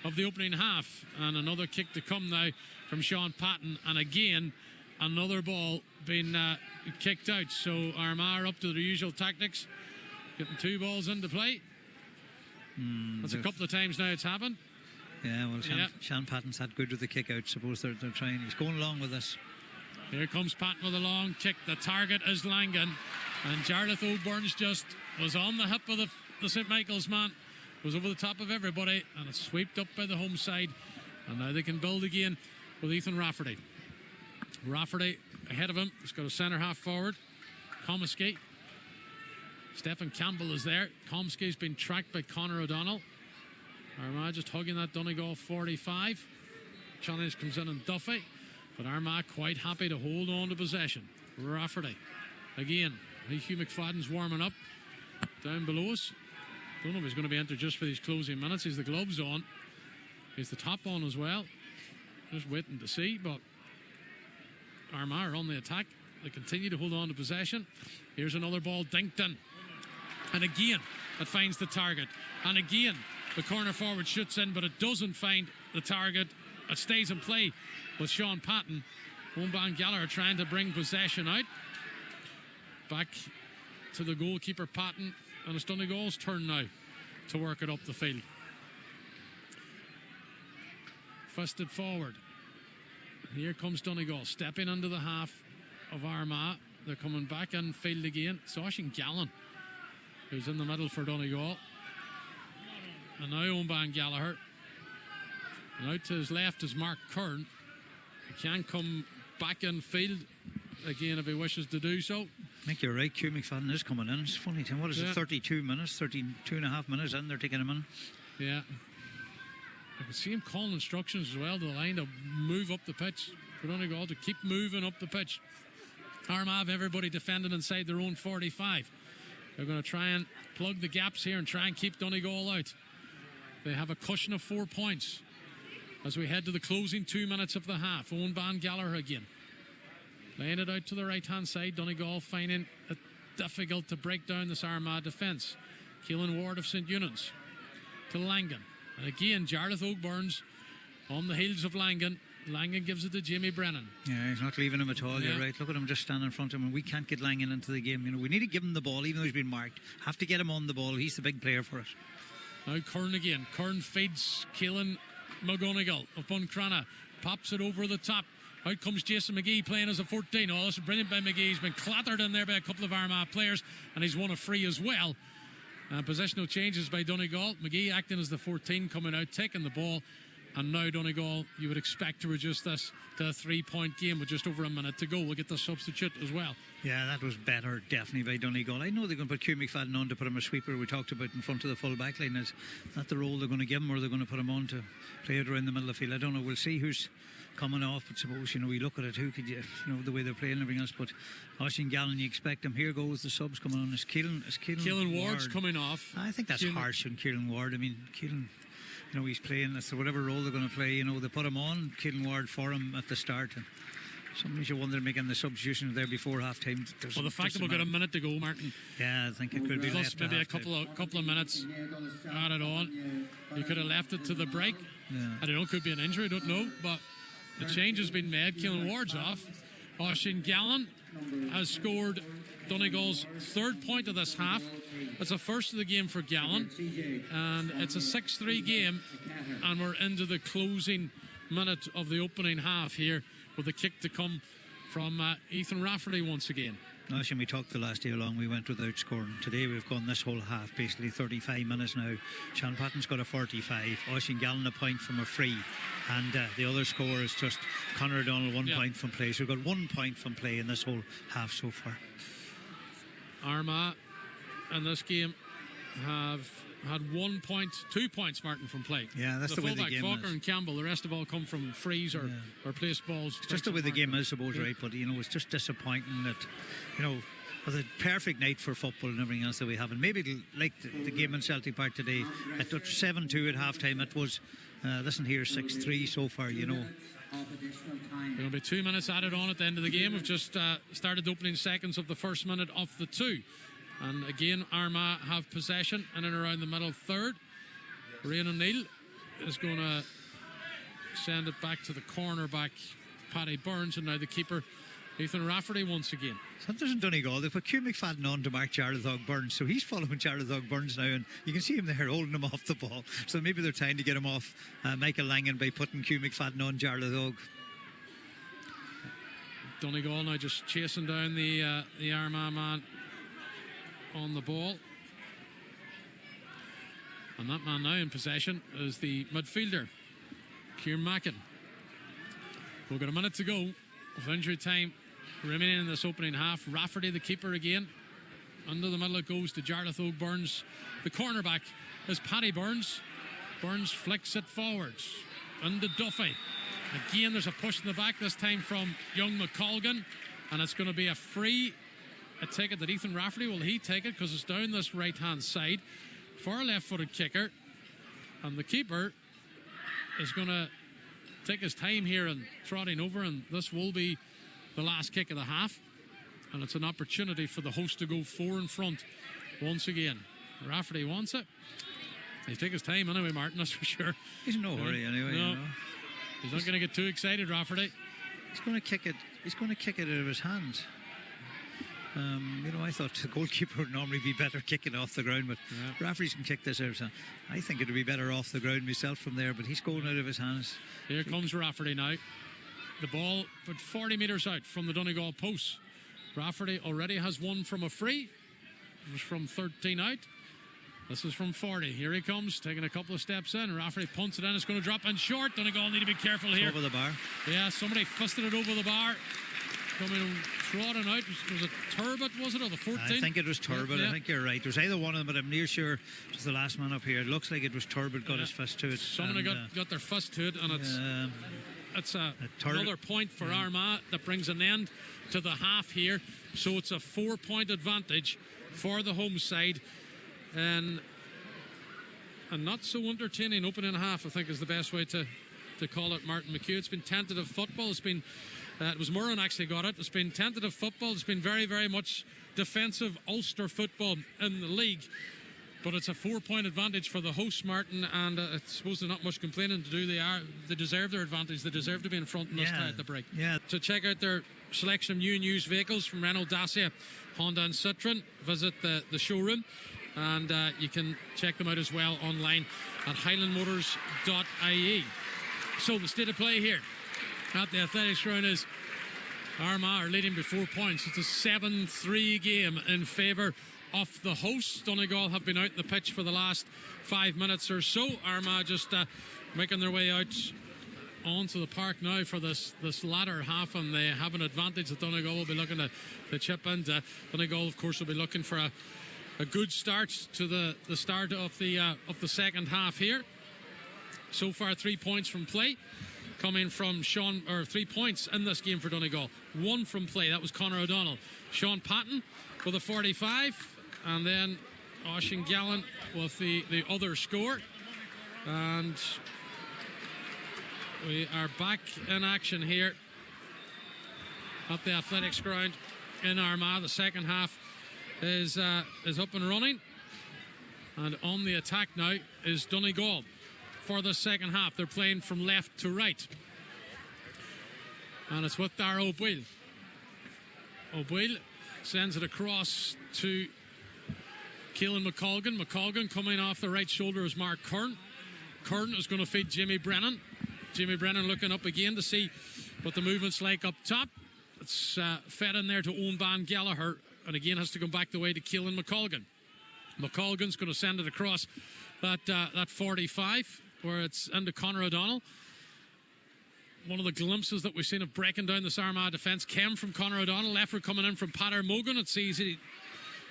A: of the opening half. And another kick to come now from Sean Patton. And again, another ball being kicked out. So Armagh are up to their usual tactics. Getting 2 balls into play. That's a couple of times now it's happened.
B: Yeah, well, Sean Patton's had good with the kick out. Suppose they're trying. He's going along with this.
A: Here comes Patton with a long kick. The target is Langan. And Jarlath O'Burns just was on the hip of the St. Michael's man. Was over the top of everybody. And it's swept up by the home side. And now they can build again with Ethan Rafferty. Rafferty ahead of him. He's got a centre half forward. Comiskey. Stephen Campbell is there. Comiskey's been tracked by Conor O'Donnell. Armagh just hugging that Donegal 45. Challenge comes in Duffy. But Armagh quite happy to hold on to possession. Rafferty. Again, Hugh McFadden's warming up. Down below us. Don't know if he's going to be entered just for these closing minutes. He's the gloves on. He's the top on as well. Just waiting to see. But Armagh are on the attack. They continue to hold on to possession. Here's another ball dinked in. And again, it finds the target. And again, the corner forward shoots in, but it doesn't find the target. It stays in play with Sean Patton. Womban Gallagher trying to bring possession out. Back to the goalkeeper Patton. And it's Donegal's turn now to work it up the field. Fisted forward. Here comes Donegal stepping into the half of Armagh. They're coming back in field again. It's Oisín Gallen who's in the middle for Donegal. And now Womban Gallagher. And out to his left is Mark Kern. He can come back in field again if he wishes to do so.
B: I think you're right. Hugh McFadden is coming in. It's funny. What is it? 32 minutes, 32 and a half minutes in. They're taking him in.
A: Yeah. I can see him calling instructions as well to the line to move up the pitch. For Donegal to keep moving up the pitch. Armagh have everybody defending inside their own 45. They're going to try and plug the gaps here and try and keep Donegal out. They have a cushion of 4 points as we head to the closing 2 minutes of the half. Womban Gallagher again. Laying it out to the right-hand side. Donegal finding it difficult to break down this Armagh defence. Keelan Ward of St. Eunan's to Langan. And again, Jarlath O'Burns on the heels of Langan. Langan gives it to Jamie Brennan.
B: Yeah, he's not leaving him at all. You're right. Look at him just standing in front of him. And we can't get Langan into the game. You know, we need to give him the ball, even though he's been marked. Have to get him on the ball. He's the big player for us.
A: Now Kern again. Kern feeds Keelan McGonigal of Buncrana. Pops it over the top. Out comes Jason McGee playing as a 14. Oh, this is brilliant by McGee. He's been clattered in there by a couple of Armagh players, and he's won a free as well. Positional changes by Donegal. McGee acting as the 14, coming out, taking the ball. And now Donegal, you would expect to reduce this to a 3-point game with just over a minute to go. We'll get the substitute as well.
B: Yeah, that was better, definitely, by Donegal. I know they're going to put Hugh McFadden on to put him a sweeper we talked about in front of the full back line. Is that the role they're going to give him, or they're going to put him on to play it around the middle of the field? I don't know. We'll see who's coming off, but suppose, you know, we look at it, who could you know, the way they're playing and everything else. But Oisín Gallen, you expect him. Here goes the subs coming on. Is Keelan
A: Ward's coming off.
B: I think that's harsh on Keelan Ward. I mean, Keelan, he's playing. So whatever role they're going to play, they put him on, Keelan Ward for him at the start. And sometimes you wonder making the substitution there before half time.
A: Well, the fact that we've got a minute to go, Martin.
B: Yeah, I think it could be
A: plus
B: left
A: maybe a couple of minutes added on. You could have left it to the break.
B: Yeah.
A: I don't know, could be an injury, I don't know, but the change has been made. Keelan Ward's off. Oisin Gallen has scored Donegal's third point of this half. It's a first of the game for Gallen, and it's a 6-3 game, and we're into the closing minute of the opening half here, with a kick to come from Ethan Rafferty once again.
B: Last we talked the last day along, we went without scoring. Today we've gone this whole half, basically 35 minutes now. Sean Patton's got a 45, Oisin Gallen a point from a free, and the other score is just Conor O'Donnell 1 point from play. So we've got 1 point from play in this whole half so far.
A: Armagh in this game have had 1 point, 2 points, Martin, from play.
B: Yeah, that's the way the game
A: Faulkner
B: is.
A: and Campbell, the rest have all come from frees or placed balls.
B: It's just the way the game is, I suppose, right? But it's just disappointing that, with a perfect night for football and everything else that we have, and maybe like the game in Celtic Park today, at 7-2 at half time, it was listen here, 6-3 so far. There
A: will be 2 minutes added on at the end of the game. We've just started the opening seconds of the first minute of the two. And again, Armagh have possession in and around the middle third. Rian O'Neill is going to send it back to the cornerback, Paddy Burns, and now the keeper, Ethan Rafferty, once again.
B: Sometimes in Donegal, they put Hugh McFadden on to mark Jarlathog Burns, so he's following Jarlathog Burns now, and you can see him there holding him off the ball. So maybe they're trying to get him off Michael Langan by putting Hugh McFadden on Jarlathog.
A: Donegal now just chasing down the Armagh man on the ball, and that man now in possession is the midfielder, Kieran Mackin. We've got a minute to go with injury time remaining in this opening half. Rafferty, the keeper, again. Under the middle it goes to Jarlathog Burns. The cornerback is Paddy Burns. Burns flicks it forwards into Duffy. Again, there's a push in the back, this time from young McColgan, and it's going to be a free. I take it that Ethan Rafferty, will he take it? Because it's down this right-hand side for a left-footed kicker. And the keeper is going to take his time here and trotting over, and this will be the last kick of the half. And it's an opportunity for the host to go 4 in front once again. Rafferty wants it. He'll take his time anyway, Martin, that's for sure.
B: He's in no hurry anyway.
A: No. He's not going to get too excited, Rafferty.
B: He's going to kick it. He's going to kick it out of his hands. I thought the goalkeeper would normally be better kicking off the ground, but Rafferty's can kick this out of his hands. I think it would be better off the ground myself from there, but he's going out of his hands.
A: Here comes Rafferty now. The ball put 40 metres out from the Donegal post. Rafferty already has one from a free. It was from 13 out. This is from 40. Here he comes, taking a couple of steps in. Rafferty punts it in. It's going to drop in short. Donegal need to be careful here.
B: Over the bar.
A: Yeah, somebody fisted it over the bar. Coming and trotting out. Was it Turbot, was it, or the 14?
B: I think it was Turbot.
A: Yeah.
B: I think you're right. It was either one of them, but I'm near sure it was the last man up here. It looks like it was Turbot got his fist to it.
A: Somebody got their fist to it, and it's another point for Armagh that brings an end to the half here. So it's a 4-point advantage for the home side. And a not so entertaining opening half, I think, is the best way to call it, Martin McHugh. It's been tentative football. It's been it was Murren actually got it. It's been tentative football. It's been very, very much defensive Ulster football in the league. But it's a 4-point advantage for the hosts, Martin, and I suppose there's not much complaining to do. They deserve their advantage. They deserve to be in front in this tie at the break.
B: Yeah.
A: To check out their selection of new and used vehicles from Renault, Dacia, Honda and Citroen, visit the showroom. And you can check them out as well online at highlandmotors.ie. So the state of play here at the Athletics Ground is Armagh are leading by 4 points. It's a 7-3 game in favour of the hosts. Donegal have been out in the pitch for the last 5 minutes or so. Armagh just making their way out onto the park now for this latter half, and they have an advantage that Donegal will be looking to chip in. Donegal, of course, will be looking for a good start to the start of the second half here. So far, 3 points from play coming from 3 points in this game for Donegal. 1 from play, that was Conor O'Donnell. Sean Patton with a 45, and then Oisin Gallen with the other score. And we are back in action here at the Athletics ground in Armagh. The second half is up and running. And on the attack now is Donegal for the second half. They're playing from left to right. And it's with Dara O'Boyle. O'Boyle sends it across to Keelan McColgan. McColgan coming off the right shoulder is Mark Kern. Kern is going to feed Jimmy Brennan. Jimmy Brennan looking up again to see what the movement's like up top. It's fed in there to Owen Van Gallagher, and again has to come back the way to Keelan McColgan. McColgan's going to send it across that 45, where it's into Conor O'Donnell. One of the glimpses that we've seen of breaking down this Armagh defence came from Conor O'Donnell. Left coming in from Pater Mogan. It's easy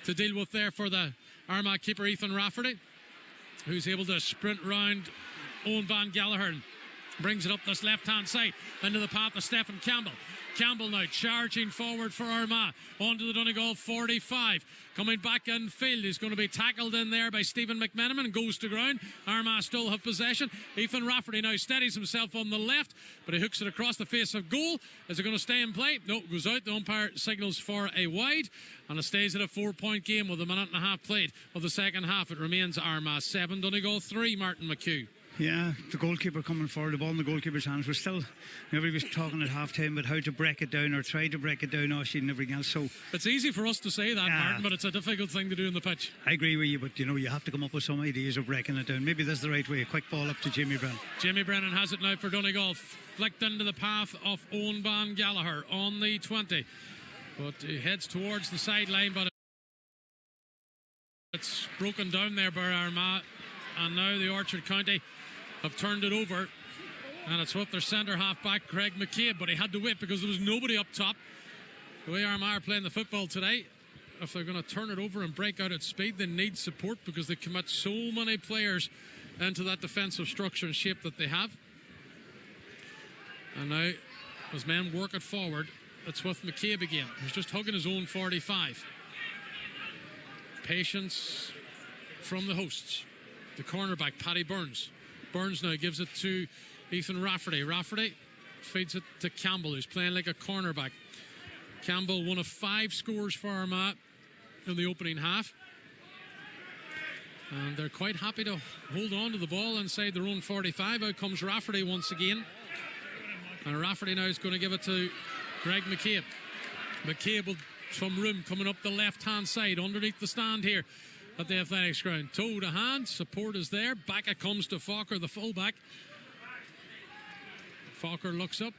A: to deal with there for the Armagh keeper Ethan Rafferty, who's able to sprint round Owen Van Gallagher and brings it up this left-hand side into the path of Stephen Campbell. Campbell now charging forward for Armagh onto the Donegal 45. Coming back in field, he's going to be tackled in there by Stephen McMenamin and goes to ground. Armagh still have possession. Ethan Rafferty now steadies himself on the left, but he hooks it across the face of goal. Is it going to stay in play? No, it goes out. The umpire signals for a wide, and it stays at a 4-point game with a minute and a half played of the second half. It remains Armagh 7, Donegal 3, Martin McHugh.
B: Yeah, the goalkeeper coming forward, the ball in the goalkeeper's hands. We're still, everybody was talking at half time about how to break it down or try to break it down, Oshie, and everything else. So
A: it's easy for us to say that, Martin, but it's a difficult thing to do in the pitch.
B: I agree with you, but you know, you have to come up with some ideas of breaking it down. Maybe this is the right way. A quick ball up to Jimmy Brennan.
A: Jimmy Brennan has it now for Donegal, flicked into the path of Owen Van Gallagher on the 20. But he heads towards the sideline, but it's broken down there by Armagh, and now the Orchard County have turned it over, and it's with their centre half back Craig McCabe, but he had to wait because there was nobody up top. The way Armagh are playing the football today, if they're going to turn it over and break out at speed, they need support because they commit so many players into that defensive structure and shape that they have. And now as men work it forward, it's with McCabe again, who's just hugging his own 45. Patience from the hosts. The cornerback Paddy Burns. Burns now gives it to Ethan Rafferty. Rafferty feeds it to Campbell, who's playing like a cornerback. Campbell, one of 5 scores for Armagh in the opening half. And they're quite happy to hold on to the ball inside their own 45. Out comes Rafferty once again. And Rafferty now is going to give it to Greg McCabe. McCabe with some room coming up the left-hand side underneath the stand here at the Athletics ground. Toe to hand, support is there. Back it comes to Falker, the fullback. Falker looks up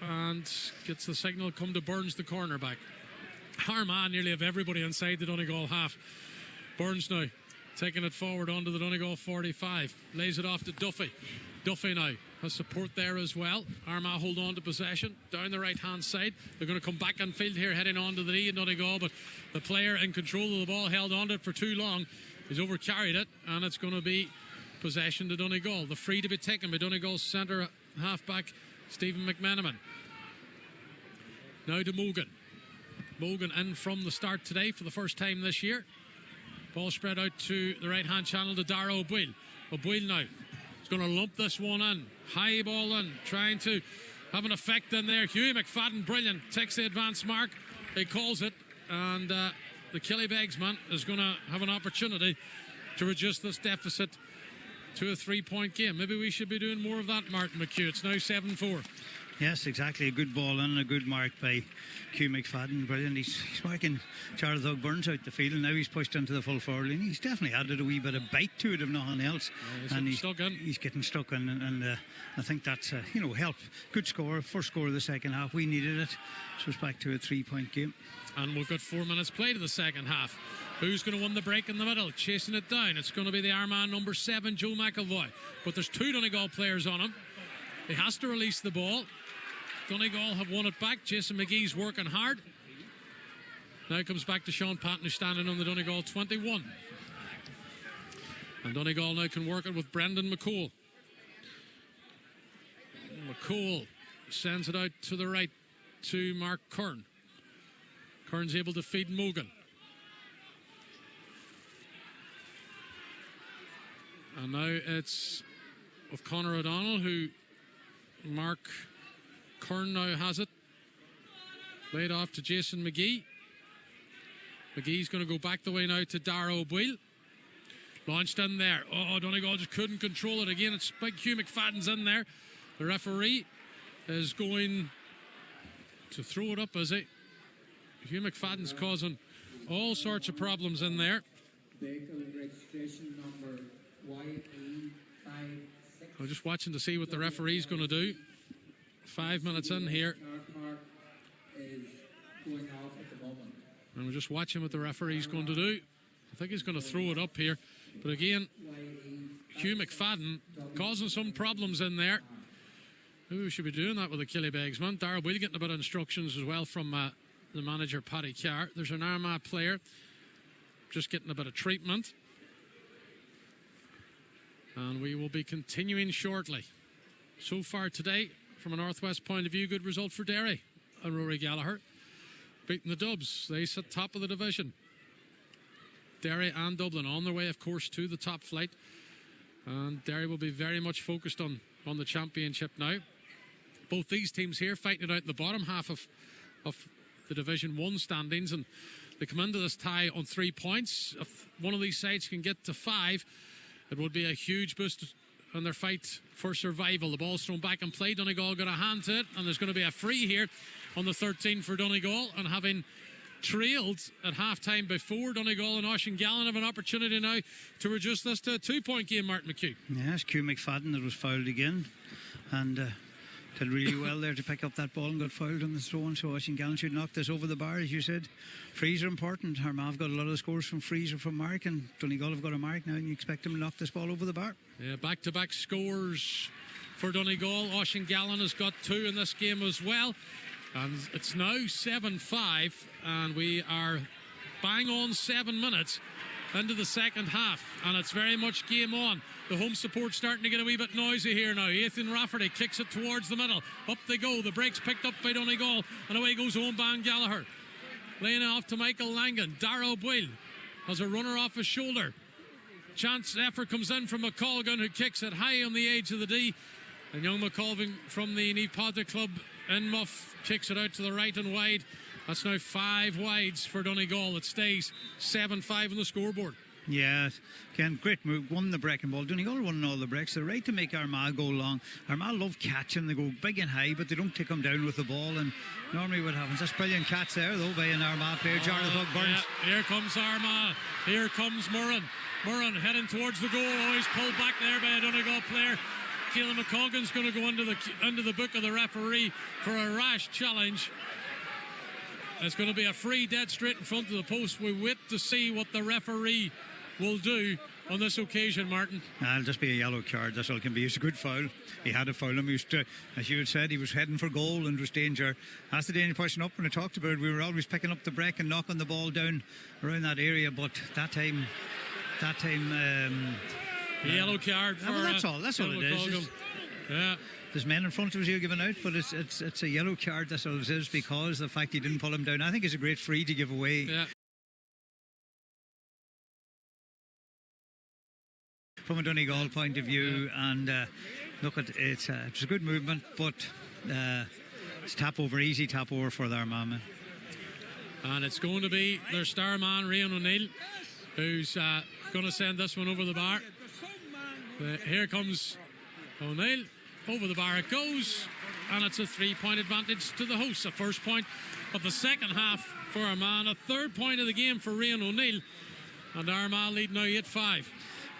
A: and gets the signal, come to Burns, the cornerback. Armagh nearly have everybody inside the Donegal half. Burns now taking it forward onto the Donegal 45. Lays it off to Duffy. Duffy now has support there as well. Armagh hold on to possession down the right hand side. They're going to come back on field here, heading on to the knee in Donegal, but the player in control of the ball held on to it for too long. He's overcarried it, and it's going to be possession to Donegal. The free to be taken by Donegal's centre half-back Stephen McMenamin. Now to Mogan. Mogan in from the start today for the first time this year. Ball spread out to the right hand channel to Dara O'Boyle. O'Boyle now is going to lump this one in. High ball in, trying to have an effect in there. Hughie McFadden, brilliant, takes the advance mark. He calls it, and the Killybegs man is going to have an opportunity to reduce this deficit to a 3-point game. Maybe we should be doing more of that, Martin McHugh. It's now 7-4.
B: Yes, exactly. A good ball in and a good mark by Hugh McFadden. Brilliant. He's marking Charles Hugh Burns out the field, and now he's pushed into the full forward line. He's definitely added a wee bit of bite to it, if nothing else.
A: Yeah,
B: and
A: he's
B: getting stuck in, and I think that's help. Good score, first score of the second half. We needed it. So it's back to a 3-point game.
A: And we've got 4 minutes played in the second half. Who's going to win the break in the middle? Chasing it down. It's going to be the Armagh number 7, Joe McElvoy. But there's 2 Donegal players on him. He has to release the ball. Donegal have won it back. Jason McGee's working hard. Now it comes back to Sean Patton, who's standing on the Donegal 21. And Donegal now can work it with Brendan McCole. McCole sends it out to the right to Mark Kern. Kern's able to feed Mogan. And now it's of Conor O'Donnell, who Mark Kern now has it. Laid off to Jason McGee. McGee's going to go back the way now to Dara O'Boyle. Launched in there. Oh, Donegal just couldn't control it again. It's big Hugh McFadden's in there. The referee is going to throw it up, is he? Hugh McFadden's causing all sorts of problems in there.
C: Vehicle registration number YE56.
A: I'm just watching to see what the referee's going to do. 5 minutes in here.
C: Car park is going off at the moment.
A: And we're just watching what the referee's going to do. I think he's going to throw it up here. But again, Hugh McFadden causing some problems in there. Maybe we should be doing that with the Killybegs, man. Dara Boyle getting a bit of instructions as well from the manager, Paddy Carr. There's an Armagh player just getting a bit of treatment. And we will be continuing shortly. So far today, from a Northwest point of view, good result for Derry and Rory Gallagher. Beating the Dubs. They sit top of the division. Derry and Dublin on their way, of course, to the top flight. And Derry will be very much focused on the championship now. Both these teams here fighting it out in the bottom half of the Division 1 standings. And they come into this tie on 3 points. If one of these sides can get to 5, it would be a huge boost in their fight for survival. The ball's thrown back in play. Donegal got a hand to it. And there's going to be a free here on the 13 for Donegal. And having trailed at half-time before, Donegal and Oshingallen have an opportunity now to reduce this to a 2-point game, Martin McHugh.
B: Yes, Hugh McFadden that was fouled again, and did really well there to pick up that ball and got fouled on the throw-in, so Oshingallen should knock this over the bar, as you said. Frees are important. Armagh have got a lot of scores from frees or from mark, and Donegal have got a mark now, and you expect them to knock this ball over the bar.
A: Yeah, back-to-back scores for Donegal. Oshingallen has got 2 in this game as well. And it's now 7-5, and we are bang on 7 minutes into the second half, and it's very much game on. The home support starting to get a wee bit noisy here now. Ethan Rafferty kicks it towards the middle. Up they go. The break's picked up by Donegal, and away goes Owen Ban Gallagher. Laying it off to Michael Langan. Dara O'Boyle has a runner off his shoulder. Chance effort comes in from McColgan, who kicks it high on the edge of the D. And young McColgan from the Niamh Potter Club in Muff kicks it out to the right and wide. That's now 5 wides for Donegal. It stays 7-5 on the scoreboard.
B: Yeah, again, great move. Won the breaking ball. Donegal won all the breaks. They're right to make Armagh go long. Armagh love catching. They go big and high, but they don't take them down with the ball. And normally what happens, that's brilliant catch there, though, by an Armagh player, Jarlathog Burns.
A: Yeah, here comes Armagh. Here comes Murran. Murran heading towards the goal. Always pulled back there by a Donegal player. Keelan McColgan's going to go into the book of the referee for a rash challenge. It's going to be a free dead straight in front of the post. We wait to see what the referee will do on this occasion, Martin.
B: It'll just be a yellow card. That's all it can be. It's a good foul. He had to foul him. He was, as you had said, he was heading for goal and was danger. That's the danger pushing up. When I talked about it, we were always picking up the break and knocking the ball down around that area. But that time.
A: Yellow card for
B: that's all it is.
A: Yeah.
B: There's men in front of us here giving out, but it's a yellow card. That's all it is, because the fact he didn't pull him down. I think it's a great free to give away.
A: Yeah.
B: From a Donegal point of view, and look, it's a good movement, but it's easy tap over for the Armagh man.
A: And it's going to be their star man, Rian O'Neill, who's going to send this one over the bar. Here comes O'Neill. Over the bar it goes, and it's a 3-point advantage to the hosts. A first point of the second half for Armagh, a 3rd point of the game for Rian O'Neill, and Armagh lead now 8-5.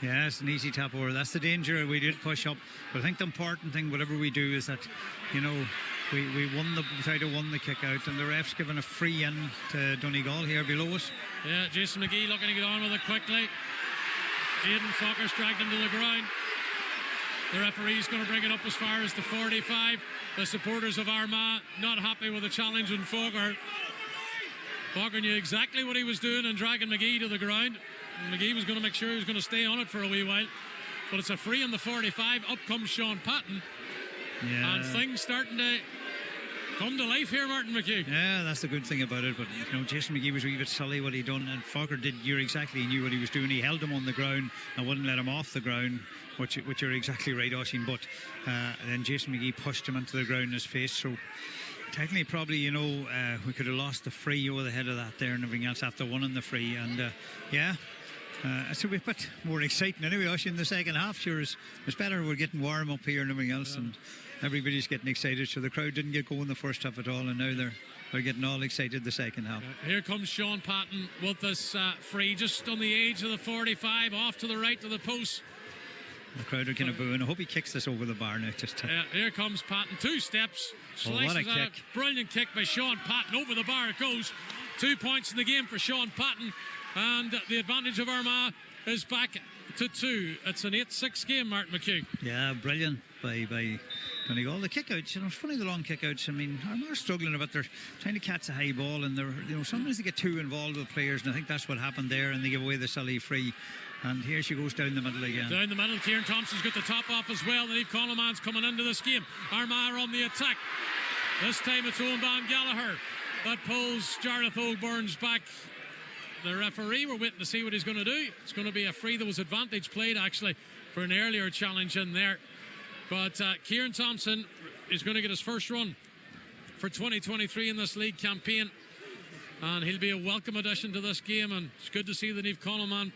B: Yeah, it's an easy tap over. That's the danger. We did push up, but I think the important thing, whatever we do, is that, we tried to win the kick out, and the ref's given a free in to Donegal here below us.
A: Yeah, Jason McGee looking to get on with it quickly. Aidan Focker's dragged him to the ground. The referee's going to bring it up as far as the 45. The supporters of Armagh not happy with the challenge on Fokker. Fokker knew exactly what he was doing and dragging McGee to the ground. And McGee was going to make sure he was going to stay on it for a wee while. But it's a free on the 45. Up comes Sean Patton.
B: Yeah.
A: And things starting to come to life here, Martin McHugh.
B: Yeah, that's the good thing about it. But Jason McGee was a wee bit sully what he done, and Falker did. He knew what he was doing. He held him on the ground and wouldn't let him off the ground, which you're exactly right, Oisin. But then Jason McGee pushed him into the ground in his face. So technically, probably we could have lost the free over the head of that there and everything else after winning the free. And it's a bit more exciting anyway, Oisin, in the second half. Sure, it's better. We're getting warm up here and everything else, and everybody's getting excited. So the crowd didn't get going the first half at all, and now they're getting all excited the second half.
A: Here comes Sean Patton with this free, just on the edge of the 45, off to the right of the post.
B: The crowd are kind of booing. I hope he kicks this over the bar now.
A: Here comes Patton, 2 steps, slices
B: what a
A: out.
B: kick.
A: Brilliant kick by Sean Patton, over the bar it goes. 2 points in the game for Sean Patton, and the advantage of Armagh is back to 2. It's an 8-6 game, Martin McHugh.
B: Yeah, brilliant by Donegal. The kickouts, it's funny, the long kickouts. I mean, Armagh struggling a bit. They're trying to catch a high ball, and they're sometimes they get too involved with players, and I think that's what happened there, and they give away the silly free. And here she goes down the middle again. Down
A: the middle, Kieran Thompson's got the top off as well. And Eve Coleman's coming into this game. Armagh are on the attack. This time it's Owen Van Gallagher that pulls Jareth O'Byrne's back. The referee, we're waiting to see what he's going to do. It's going to be a free. There was advantage played actually for an earlier challenge in there. But Kieran Thompson is going to get his first run for 2023 in this league campaign. And he'll be a welcome addition to this game. And it's good to see that Eve Coleman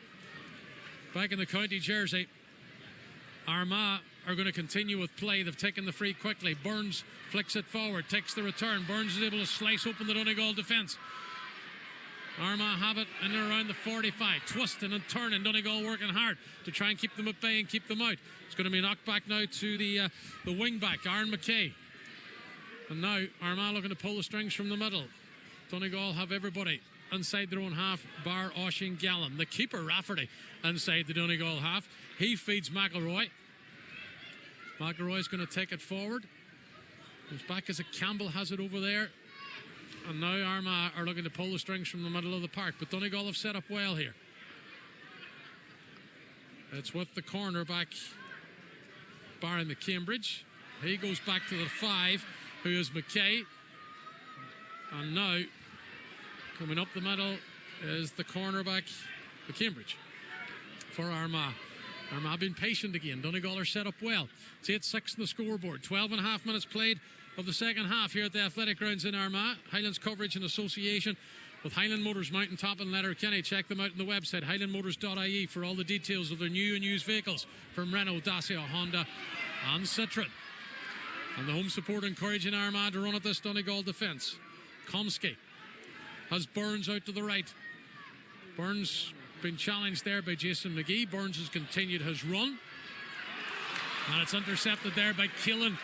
A: back in the county jersey. Armagh are going to continue with play. They've taken the free quickly. Burns flicks it forward, takes the return. Burns is able to slice open the Donegal defence. Armagh have it in and around the 45, twisting and turning. Donegal working hard to try and keep them at bay and keep them out. It's going to be knocked back now to the wing back, Aaron McKay. And now Armagh looking to pull the strings from the middle. Donegal have everybody inside their own half, bar Oisin Gallen. The keeper, Rafferty, inside the Donegal half. He feeds McElroy. McElroy's going to take it forward. Goes back as Campbell has it over there. And now Armagh are looking to pull the strings from the middle of the park. But Donegal have set up well here. It's with the corner back, Barry McCambridge. He goes back to the 5, who is McKay. And now, coming up the middle is the cornerback, McCambridge, for Armagh. Armagh been patient again. Donegal are set up well. It's 8-6 in the scoreboard. 12.5 minutes played of the second half here at the Athletic Grounds in Armagh. Highlands coverage in association with Highland Motors, Mountaintop and Letterkenny. Check them out on the website, highlandmotors.ie, for all the details of their new and used vehicles from Renault, Dacia, Honda and Citroen. And the home support encouraging Armagh to run at this Donegal defence. Komsky has Burns out to the right. Burns been challenged there by Jason McGee. Burns has continued his run. And it's intercepted there by Keelan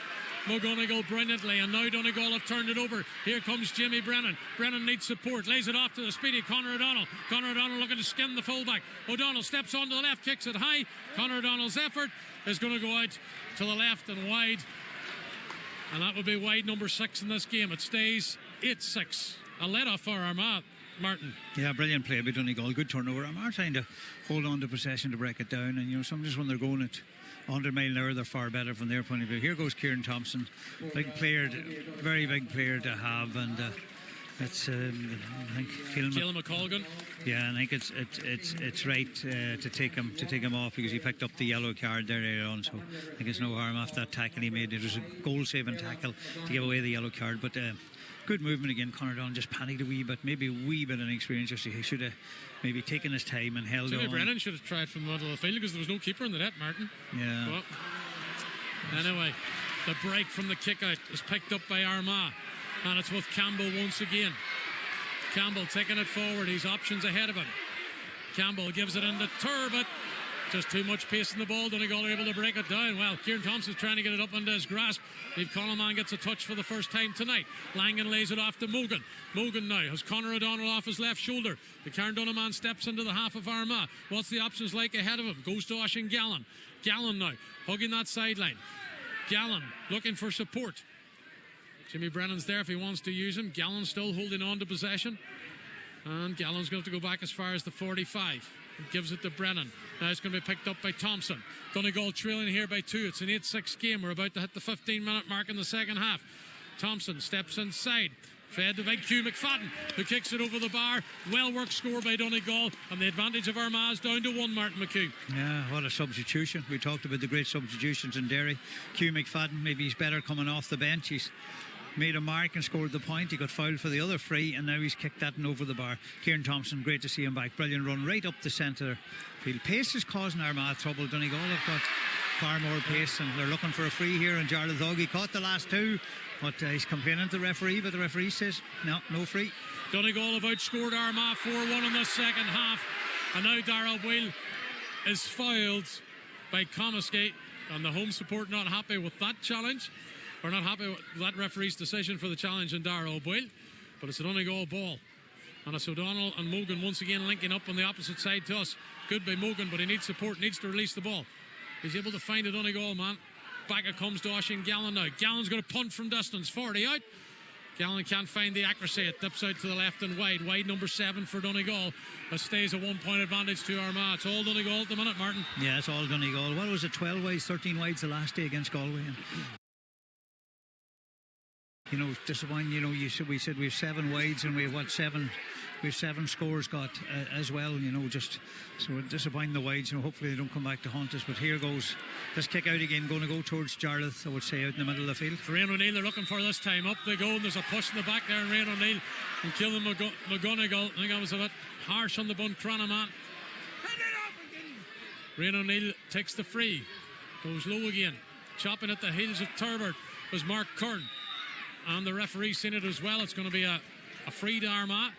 A: McGonigal brilliantly. And now Donegal have turned it over. Here comes Jimmy Brennan. Brennan needs support. Lays it off to the speedy Conor O'Donnell. Conor O'Donnell looking to skin the fullback. O'Donnell steps onto the left, kicks it high. Conor O'Donnell's effort is going to go out to the left and wide. And that would be wide number 6 in this game. It stays 8-6. A let-off for Armagh, Martin.
B: Yeah, brilliant play by Donegal. Good turnover. Armagh trying to hold on to possession to break it down. And, sometimes when they're going at 100 mile an hour, they're far better from their point of view. Here goes Kieran Thompson. Big player, very big player to have. And it's, I think,
A: Keelan McColgan.
B: Yeah, and I think it's right to take him off, because he picked up the yellow card there earlier on. So I think it's no harm after that tackle he made. It was a goal-saving tackle to give away the yellow card. But good movement again. Conor Donald just panicked a wee bit, maybe a wee bit of inexperience. He should have maybe taken his time and held
A: Jimmy
B: on.
A: Brennan should have tried from the middle of the field, because there was no keeper in the net, Martin.
B: Yeah.
A: But anyway, the break from the kick-out is picked up by Armagh, and it's with Campbell once again. Campbell taking it forward. He's options ahead of him. Campbell gives it into Turbot. Just too much pace in the ball. Donegal are able to break it down. Well, Kieran Thompson's trying to get it up into his grasp. Eve Coleman gets a touch for the first time tonight. Langan lays it off to Mogan. Mogan now has Conor O'Donnell off his left shoulder. The Karen Donovan steps into the half of Armagh. What's the options like ahead of him? Goes to Oisin Gallen. Gallen now hugging that sideline. Gallen looking for support. Jimmy Brennan's there if he wants to use him. Gallen still holding on to possession. And Gallen's going to have to go back as far as the 45. He gives it to Brennan. Now it's going to be picked up by Thompson. Donegal trailing here by 2. It's an 8-6 game. We're about to hit the 15-minute mark in the second half. Thompson steps inside. Fed to big Hugh McFadden, who kicks it over the bar. Well worked score by Donegal, and the advantage of Armagh is down to 1, Martin McHugh.
B: Yeah, what a substitution. We talked about the great substitutions in Derry. Hugh McFadden, maybe he's better coming off the bench. He's made a mark and scored the point. He got fouled for the other free, and now he's kicked that and over the bar. Kieran Thompson, great to see him back. Brilliant run right up the centre field. Pace is causing Armagh trouble. Donegal have got far more pace, and they're looking for a free here. And Jarlath Hoggy caught the last two, but he's complaining to the referee, but the referee says no free.
A: Donegal have outscored Armagh 4-1 in the second half, and now Darrell Boyle is fouled by Comiskey, and the home support not happy with that challenge, or not happy with that referee's decision for the challenge on Darrell Boyle, but it's a Donegal ball, and it's O'Donnell and Mogan once again linking up on the opposite side to us. Good by Mogan, but he needs support, needs to release the ball. He's able to find a Donegal man. Back it comes to Oisín Gallen now. Gallen's going to punt from distance. 40 out. Gallen can't find the accuracy. It dips out to the left and wide. Wide number 7 for Donegal. It stays a 1-point advantage to Armagh. It's all Donegal at the minute, Martin.
B: Yeah, it's all Donegal. What was it, 12 wides, 13 wides the last day against Galway? And disappointing. We said we have 7 wides and we have 7 scores got as well. Just so disappointing the wides. Hopefully they don't come back to haunt us. But here goes this kick out again, going to go towards Jarlath, I would say, out in the middle of the field.
A: Rian O'Neill, they're looking for this time. Up they go, and there's a push in the back there, and Rian O'Neill and Killian McGonigal. I think I was a bit harsh on the Buncrana man. Rian O'Neill takes the free, goes low again, chopping at the heels of Turbert was Mark Kern, and the referee seen it as well. It's going to be a free to Armagh,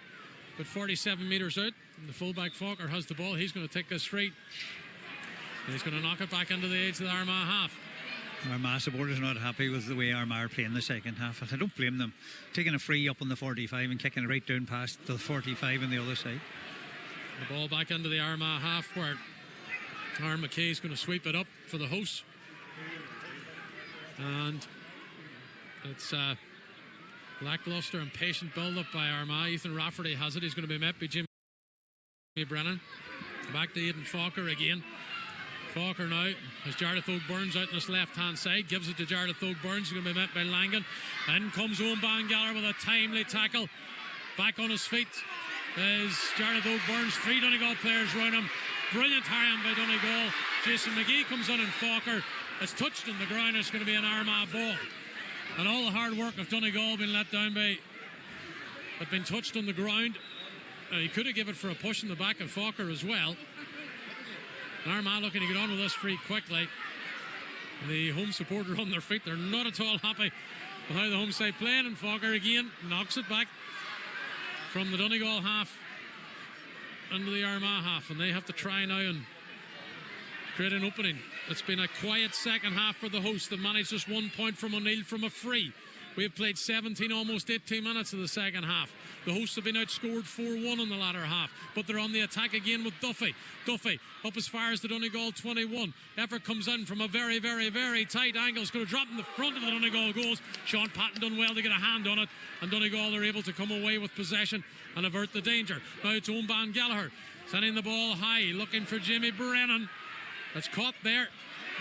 A: but 47 metres out, and the fullback Falker has the ball. He's going to take this free, and he's going to knock it back into the edge of the Armagh half.
B: Armagh supporters are not happy with the way Armagh are playing the second half. I don't blame them. Taking a free up on the 45 and kicking it right down past the 45 on the other side.
A: The ball back into the Armagh half, where Aaron McKay is going to sweep it up for the hosts. And it's lacklustre and patient build-up by Armagh. Ethan Rafferty has it. He's going to be met by Jimmy Brennan. Back to Aidan Falker again. Falker now has Jarlath O'Byrne out on his left-hand side. Gives it to Jarlath O'Byrne. He's going to be met by Langan. In comes Owen Bangalore with a timely tackle. Back on his feet is Jarlath O'Byrne's 3 Donegal players round him. Brilliant harrying by Donegal. Jason McGee comes on, and Falker is touched on the ground. It's going to be an Armagh ball. And all the hard work of Donegal been let down by, had been touched on the ground. He could have given it for a push in the back of Falker as well. Armagh looking to get on with this free quickly. The home supporter on their feet. They're not at all happy with how the home side playing, and Falker again knocks it back from the Donegal half into the Armagh half, and they have to try now and create an opening. It's been a quiet second half for the hosts. They've managed just 1 point from O'Neill from a free. We have played 17, almost 18 minutes of the second half. The hosts have been outscored 4-1 in the latter half, but they're on the attack again with Duffy. Duffy up as far as the Donegal 21. Effort comes in from a very, very, very tight angle. It's going to drop in the front of the Donegal goals. Sean Patton done well to get a hand on it, and Donegal are able to come away with possession and avert the danger. Now it's Owen Gallagher sending the ball high, looking for Jimmy Brennan. That's caught there.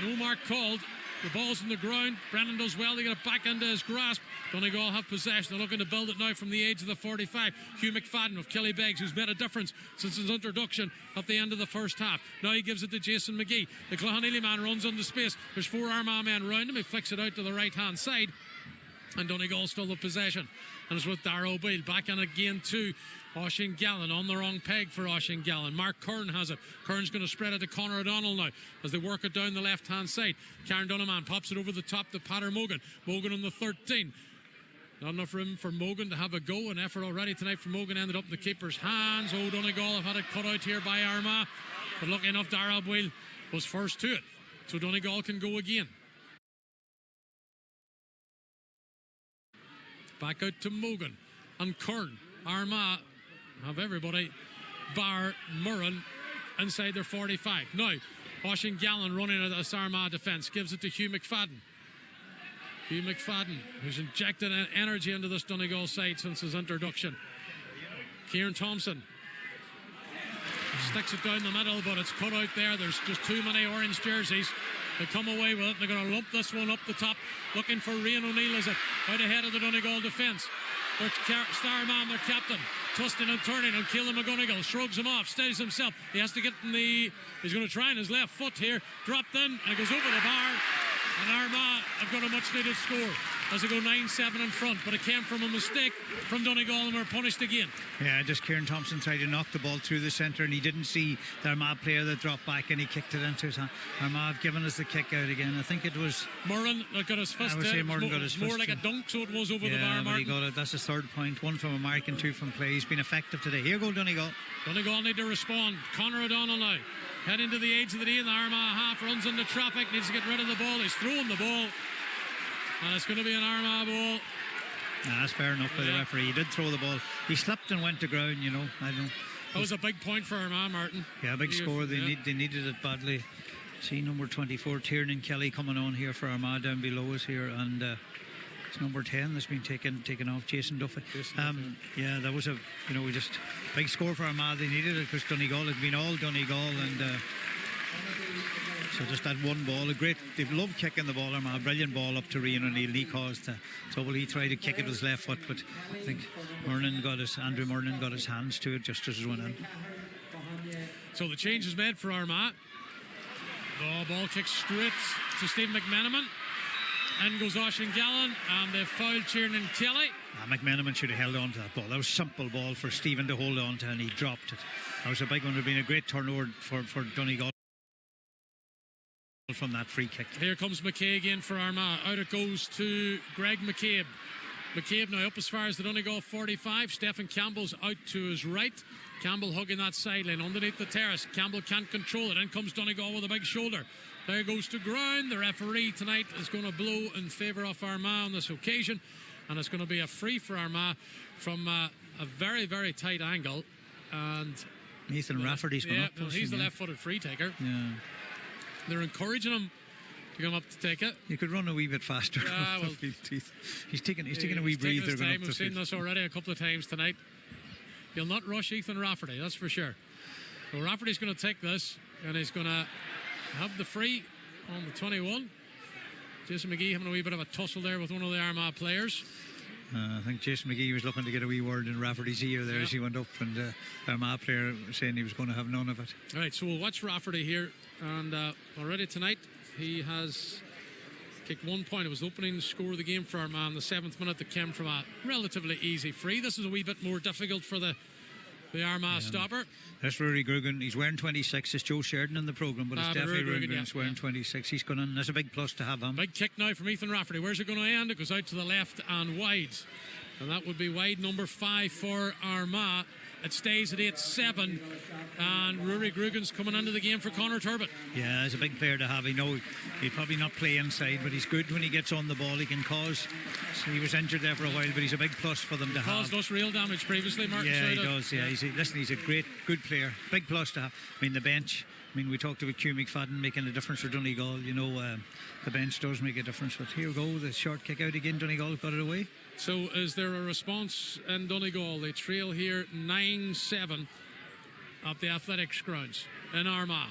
A: No mark called. The ball's on the ground. Brennan does well to get it back into his grasp. Donegal have possession. They're looking to build it now from the edge of the 45. Hugh McFadden of Kelly Beggs, who's made a difference since his introduction at the end of the first half. Now he gives it to Jason McGee. The Cloughanilly man runs into space. There's 4 Armagh men around him. He flicks it out to the right-hand side, and Donegal still have possession. And it's with Darragh O'Beal. Back in again to Oisín Gallen, on the wrong peg for Oisín Gallen. Mark Kern has it. Kern's going to spread it to Conor O'Donnell now as they work it down the left-hand side. Karen Donovan pops it over the top to Patter Mogan. Mogan on the 13. Not enough room for Mogan to have a go. An effort already tonight for Mogan ended up in the keeper's hands. Oh, Donegal have had it cut out here by Armagh. But lucky enough, Darragh O'Beal was first to it. So Donegal can go again. Back out to Mogan and Kern. Armagh have everybody bar Murren inside their 45. Now Oisín Gallen running at this Armagh defence, gives it to Hugh McFadden. Hugh McFadden, who's injected energy into this Donegal side since his introduction. Kieran Thompson sticks it down the middle, but it's cut out there. There's just too many orange jerseys. They come away with it. They're going to lump this one up the top, looking for Rian O'Neill, is it? Out ahead of the Donegal defence. Their star man, their captain, twisting and turning, and Keelan McGonigal shrugs him off, steadies himself. He has to get in the... He's going to try on his left foot here. Dropped in, and it goes over the bar. And Armagh have got a much-needed score as they go 9-7 in front. But it came from a mistake from Donegal, and were punished again.
B: Yeah, just Kieran Thompson tried to knock the ball through the centre, and he didn't see the Armagh player that dropped back, and he kicked it into his hand. Armagh have given us the kick out again. I think it was
A: Murren that got his fist.
B: I would say Murren got his fist.
A: More like a dunk, so it was over the bar,
B: Martin. He got it. That's his third point. One from a mark and two from play. He's been effective today. Here go Donegal.
A: Donegal need to respond. Conor O'Donnell now. Head into the edge of the D, and the Armagh half runs into traffic. Needs to get rid of the ball. He's throwing the ball. And it's going to be an Armagh ball.
B: Nah, that's fair enough by the referee. He did throw the ball. He slipped and went to ground, you know. I don't know.
A: That was a big point for Armagh, Martin.
B: Yeah, big score. They needed it badly. See number 24, Tiernan Kelly, coming on here for Armagh down below us here. And it's number 10 that's been taken off, Jason Duffy. Yeah, that was a, we just, big score for Armagh. They needed it because Donegal had been all Donegal, and so just that one ball, they've loved kicking the ball. Armagh, brilliant ball up to Rian O'Neill. He caused trouble. He tried to kick it with his left foot, but I think Andrew Murnan got his hands to it just as it went in.
A: So the change is made for Armagh. The ball kicks straight to Stephen McMenamin. In goes Oisin Gallen, and they've fouled Tiernan Kelly.
B: McMenamin should have held on to that ball. That was a simple ball for Stephen to hold on to, and he dropped it. That was a big one. It would have been a great turnover for Donegal from that free kick.
A: Here comes McKay again for Armagh. Out it goes to Greg McCabe. McCabe now up as far as the Donegal 45. Stephen Campbell's out to his right. Campbell hugging that sideline underneath the terrace. Campbell can't control it. In comes Donegal with a big shoulder. There goes to ground. The referee tonight is going to blow in favour of Armagh on this occasion, and it's going to be a free for Armagh from a very, very tight angle. And
B: Nathan Rafferty's going up.
A: He's the left-footed free taker.
B: Yeah.
A: They're encouraging him to come up to take it.
B: You could run a wee bit faster. He's taking a wee breather.
A: We've seen this already a couple of times tonight. He'll not rush Ethan Rafferty, that's for sure. So Rafferty's going to take this, and he's going to have the free on the 21. Jason McGee having a wee bit of a tussle there with one of the Armagh players.
B: I think Jason McGee was looking to get a wee word in Rafferty's ear there as he went up, and the Armagh player was saying he was going to have none of it.
A: All right, so we'll watch Rafferty here, and already tonight he has kicked 1 point. It was the opening score of the game for Armagh in the 7th minute that came from a relatively easy free. This is a wee bit more difficult for the Armagh stopper.
B: That's Rory Grugan. He's wearing 26. It's Joe Sheridan in the programme, but it's definitely Rory Grugan's wearing 26. He's gone in. That's a big plus to have him.
A: Big kick now from Ethan Rafferty. Where's it going to end? It goes out to the left and wide. And that would be wide number 5 for Armagh. It stays at 8-7, and Rory Grugan's coming into the game for Conor Turbett.
B: Yeah, he's a big player to have. I know he'd probably not play inside, but he's good when he gets on the ball. He can cause. So he was injured there for a while, but he's a big plus for them to have.
A: Caused us real damage previously, Martin.
B: Yeah, he does. Yeah, he's a good player. Big plus to have. I mean, the bench. I mean, we talked about Hugh McFadden making a difference for Donegal. The bench does make a difference. But here we go, the short kick out again. Donegal got it away.
A: So is there a response in Donegal? They trail here 9-7 at the Athletics grounds in Armagh.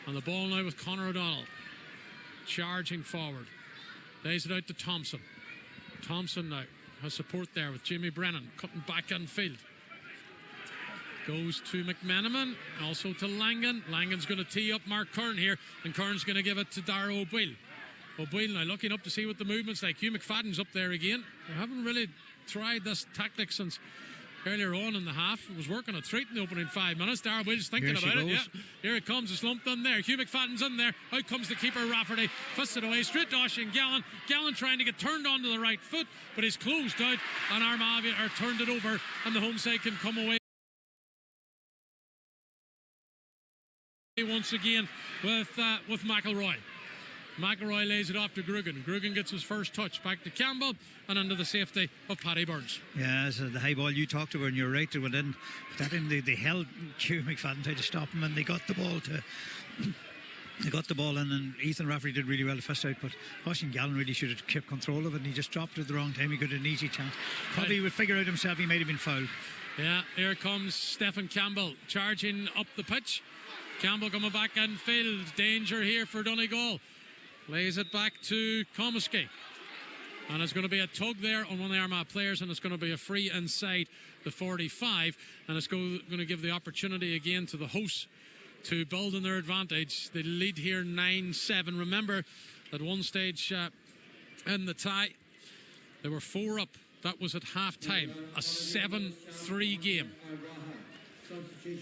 A: And the ball now with Conor O'Donnell charging forward. Lays it out to Thompson. Thompson now has support there with Jimmy Brennan cutting back in field. Goes to McMenamin, also to Langan. Langan's going to tee up Mark Kern here, and Kern's going to give it to Dara O'Boyle. O'Boyle now looking up to see what the movement's like. Hugh McFadden's up there again. They haven't really tried this tactic since earlier on in the half. It was working a treat in the opening 5 minutes. Dara O'Boyle's thinking about it. Yeah, here it comes. It's lumped in there. Hugh McFadden's in there. Out comes the keeper, Rafferty. Fists it away straight to Oisin Gallen. Gallen trying to get turned onto the right foot, but he's closed out, and Armagh are turned it over, and the home side can come away once again with McElroy. McElroy lays it off to Grugan. Grugan gets his first touch back to Campbell and under the safety of Paddy Burns.
B: Yeah, so the high ball you talked about, and you're right, it went in. That in they held Hugh McFadden, tried to stop him, and they got the ball in, and Ethan Rafferty did really well to first out, but Oisin Gallen really should have kept control of it, and he just dropped it at the wrong time. He got an easy chance. Probably would figure out himself he might have been fouled.
A: Yeah, here comes Stephen Campbell charging up the pitch. Campbell coming back infield. Danger here for Donegal. Lays it back to Comiskey. And it's going to be a tug there on one of the Armagh players, and it's going to be a free inside the 45. And it's going to give the opportunity again to the hosts to build on their advantage. They lead here 9-7. Remember, at one stage in the tie, they were 4 up. That was at half-time, a 7-3 game.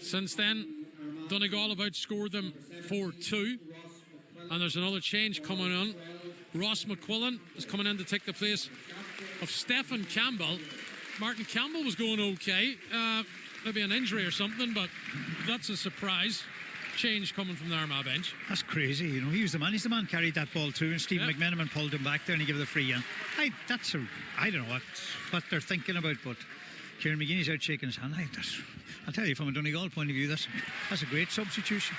A: Since then, Donegal have outscored them 4-2. And there's another change coming on. Ross McQuillan is coming in to take the place of Stephen Campbell. Martin Campbell was going okay. Maybe an injury or something, but that's a surprise change coming from the Armagh bench.
B: That's crazy, you know. He was the man. He's the man carried that ball through, and Stephen McMenamin pulled him back there and he gave it a free in. I don't know what they're thinking about, but Kieran McGinney's out shaking his hand. I'll tell you, from a Donegal point of view, that's a great substitution.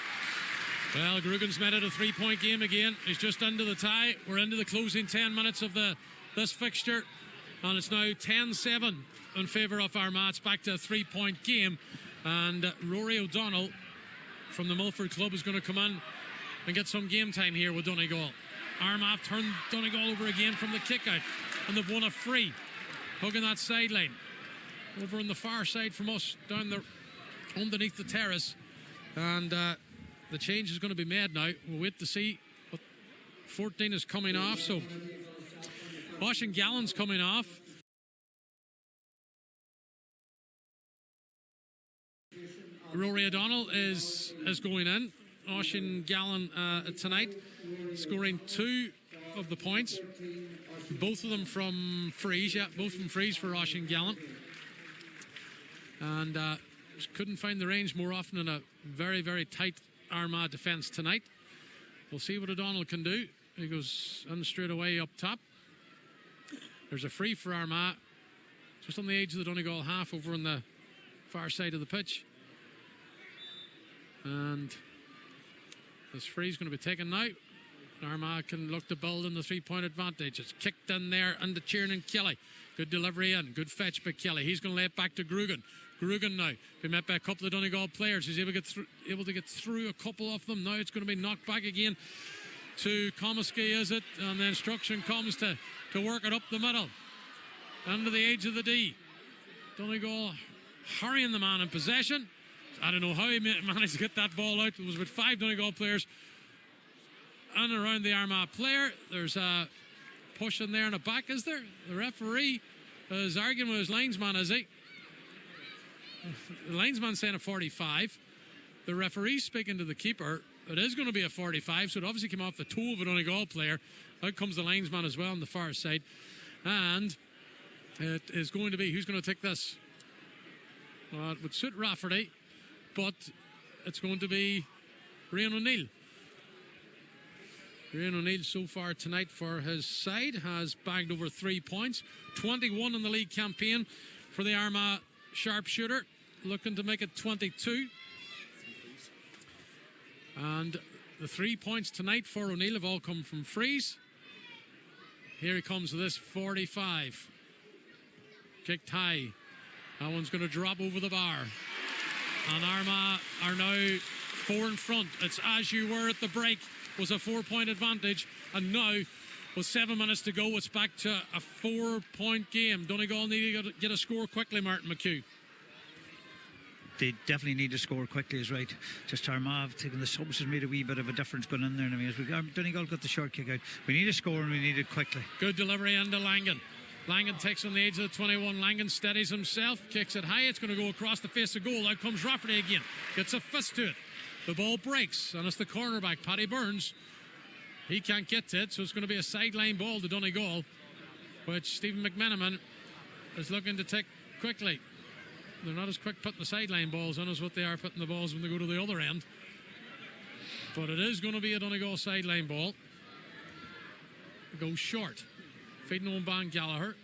A: Well, Grugan's made it a 3-point game again. He's just into the tie. We're into the closing 10 minutes of this fixture, and it's now 10-7 in favour of Armagh. It's back to a 3-point game, and Rory O'Donnell from the Milford Club is going to come in and get some game time here with Donegal. Armagh turned Donegal over again from the kick out, and they've won a free. Hugging that sideline over on the far side from us, down there underneath the terrace, and the change is going to be made now. We'll wait to see what 14 is coming off. So Oisin Gallen's coming off. Rory O'Donnell is going in. Oisin Gallen tonight scoring 2 of the points. Both of them from frees. Yeah, both from frees for Oisin Gallen. And couldn't find the range more often in a very, very tight Armagh defence tonight. We'll see what O'Donnell can do. He goes in straight away up top. There's a free for Armagh, just on the edge of the Donegal half over on the far side of the pitch. And this free is going to be taken now. Armagh can look to build in the 3-point advantage. It's kicked in there into Tiernan Kelly. Good delivery in, good fetch by Kelly. He's going to lay it back to Grugan. Grugan now, been met by a couple of Donegal players. He's able to get through a couple of them. Now it's going to be knocked back again to Comiskey, is it? And the instruction comes to work it up the middle. Under the edge of the D. Donegal hurrying the man in possession. I don't know how he managed to get that ball out. It was with 5 Donegal players and around the Armagh player. There's a push in there in the back, is there? The referee is arguing with his linesman, is he? The linesman saying a 45. The referee speaking to the keeper. It is going to be a 45, so it obviously came off the toe of a Donegal player. Out comes the linesman as well on the far side. And it is going to be, who's going to take this? It would suit Rafferty, but it's going to be Rian O'Neill. Rian O'Neill so far tonight for his side has bagged over 3 points. 21 in the league campaign for the Armagh sharpshooter, looking to make it 22. And the 3 points tonight for O'Neill have all come from frees. Here he comes with this 45. Kicked high. That one's going to drop over the bar. And Armagh are now 4 in front. It's as you were at the break. Was a 4-point advantage. And now, with 7 minutes to go, it's back to a 4-point game. Donegal need to get a score quickly, Martin McHugh.
B: They definitely need to score quickly, is right. Just Armagh taking the subs has made a wee bit of a difference going in there. I mean, as Donegal got the short kick out. We need a score and we need it quickly. Good delivery into Langan. Langan takes on the edge of the 21. Langan steadies himself, kicks it high. It's going to go across the face of goal. Out comes Rafferty again. Gets a fist to it. The ball breaks, and it's the cornerback, Paddy Burns. He can't get to it, so it's going to be a sideline ball to Donegal, which Stephen McMenamin is looking to take quickly. They're not as quick putting the sideline balls on as what they are putting the balls when they go to the other end. But it is going to be a Donegal sideline ball. It goes short. Feeding on Ban Gallagher.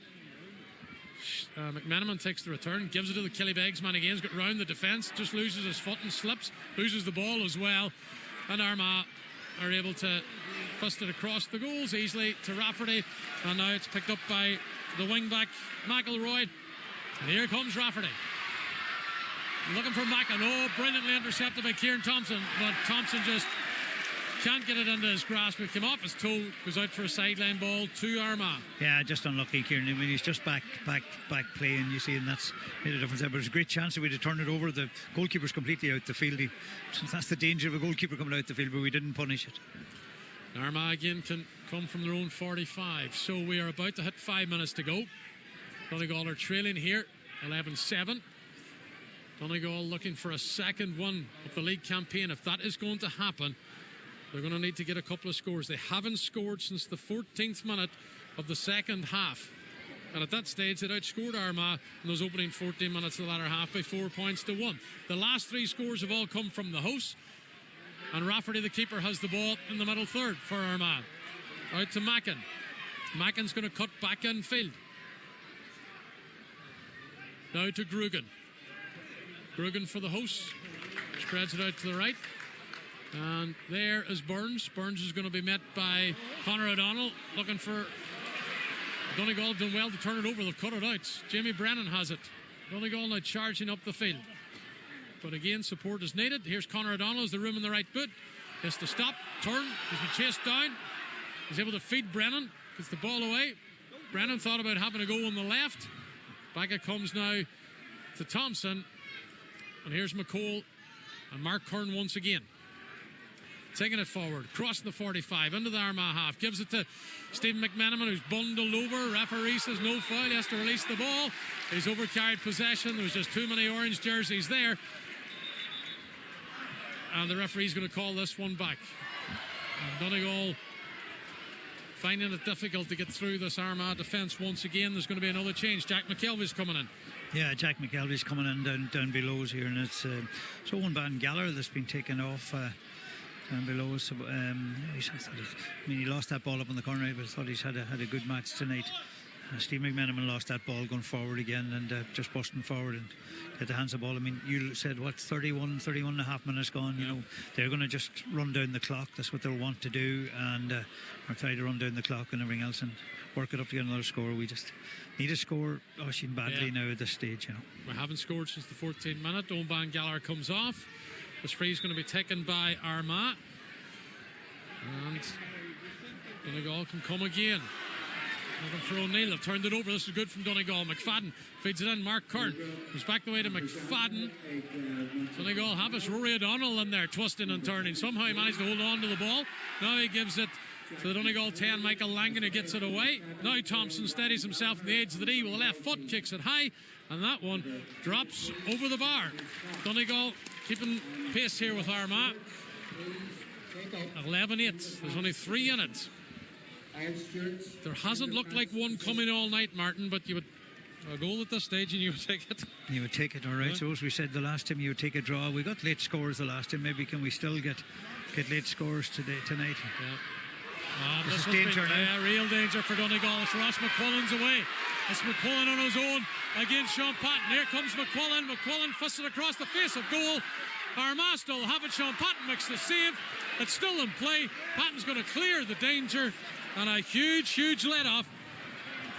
B: McMenamin takes the return, gives it to the Killybegs man again. He's got round the defence, just loses his foot and slips, loses the ball as well. And Armagh are able to fist it across the goals easily to Rafferty. And now it's picked up by the wing back, McElroy. And here comes Rafferty.
A: Looking for Mackin. Oh, brilliantly intercepted by Kieran Thompson, but Thompson just can't get it into his grasp. It came off his toe, goes out for a sideline ball to Armagh.
B: Yeah, just unlucky, Kieran. I mean, he's just back playing, you see, and that's made a difference there. But there's a great chance that we'd have turned it over. The goalkeeper's completely out the field. That's the danger of a goalkeeper coming out the field, but we didn't punish it.
A: Armagh again can come from their own 45. So we are about to hit 5 minutes to go. Donegal are trailing here, 11-7. Donegal looking for a second one of the league campaign. If that is going to happen, they're going to need to get a couple of scores. They haven't scored since the 14th minute of the second half. And at that stage, they'd outscored Armagh in those opening 14 minutes of the latter half by 4 points to 1. The last 3 scores have all come from the hosts. And Rafferty, the keeper, has the ball in the middle third for Armagh. Out to Mackin. Mackin's going to cut back infield. Now to Grugan. Grugan for the hosts. Spreads it out to the right. And there is Burns. Burns is going to be met by Conor O'Donnell, looking for Donegal. Have done well to turn it over. They've cut it out. Jamie Brennan has it. Donegal now charging up the field. But again, support is needed. Here's Conor O'Donnell as the room in the right boot. He has to stop, turn, he's been chased down. He's able to feed Brennan, gets the ball away. Brennan thought about having a go on the left. Back it comes now to Thompson. And here's McCall and Mark Kern once again. Taking it forward, crossing the 45, into the Armagh half, gives it to Stephen McMenamin, who's bundled over. Referee says no foul, he has to release the ball. He's overcarried possession. There was just too many orange jerseys there. And the referee's going to call this one back. And Donegal finding it difficult to get through this Armagh defence once again. There's going to be another change. Jack McKelvey's coming in.
B: Yeah, Jack McKelvey's coming in down below us here, and it's Owen Van Galler that's been taken off down below us. He lost that ball up in the corner, but I thought he's had a good match tonight. Steve McMenamin lost that ball going forward again and just busting forward and get the hands of the ball. I mean, you said, 31 and a half minutes gone. You know, they're going to just run down the clock. That's what they'll want to do, and or try to run down the clock and everything else and work it up to get another score. We just need a score badly now at this stage, you know. We
A: haven't scored since the 14th minute. Owen Van Galler comes off. This free is going to be taken by Armagh. And Donegal can come again. Looking for O'Neill. They've turned it over. This is good from Donegal. McFadden feeds it in. Mark Kern goes back the way to McFadden. Donegal have us Rory O'Donnell in there, twisting and turning. Somehow he managed to hold on to the ball. Now he gives it to the Donegal 10, Michael Langan, who gets it away. Now Thompson steadies himself on the edge of the D with the left foot, kicks it high, and that one drops over the bar. Donegal keeping pace here with Armagh. 11-8. There's only 3 in it. There hasn't looked like one coming all night, Martin, but you would a goal at this stage and you would take it.
B: You would take it, all right. Suppose we said the last time you would take a draw. We got late scores the last time. Maybe can we still get late scores tonight?
A: Yeah.
B: This is danger now.
A: Real danger for Donegal. It's Ross McQuillan's away. It's McQuillan on his own against Sean Patton. Here comes McQuillan. McQuillan fisted across the face of goal. Armagh still have it. Sean Patton makes the save. It's still in play. Patton's going to clear the danger. And a huge let-off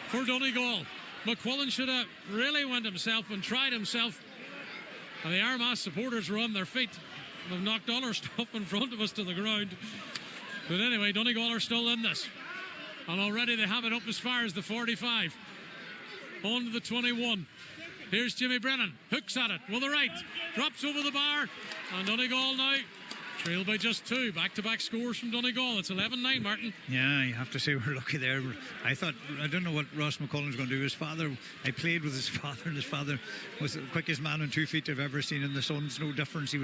A: for Donegal. McQuillan should have really went himself and tried himself. And the Armagh supporters were on their feet. They've knocked all our stuff in front of us to the ground. But anyway, Donegal are still in this. And already they have it up as far as the 45. On to the 21. Here's Jimmy Brennan. Hooks at it with the right. Drops over the bar. And Donegal now trail by just 2. Back-to-back scores from Donegal. It's 11-9, Martin.
B: Yeah, you have to say we're lucky there. I don't know what Ross McCullen's going to do. His father, I played with his father, and his father was the quickest man on 2 feet I've ever seen in the Suns. No difference. He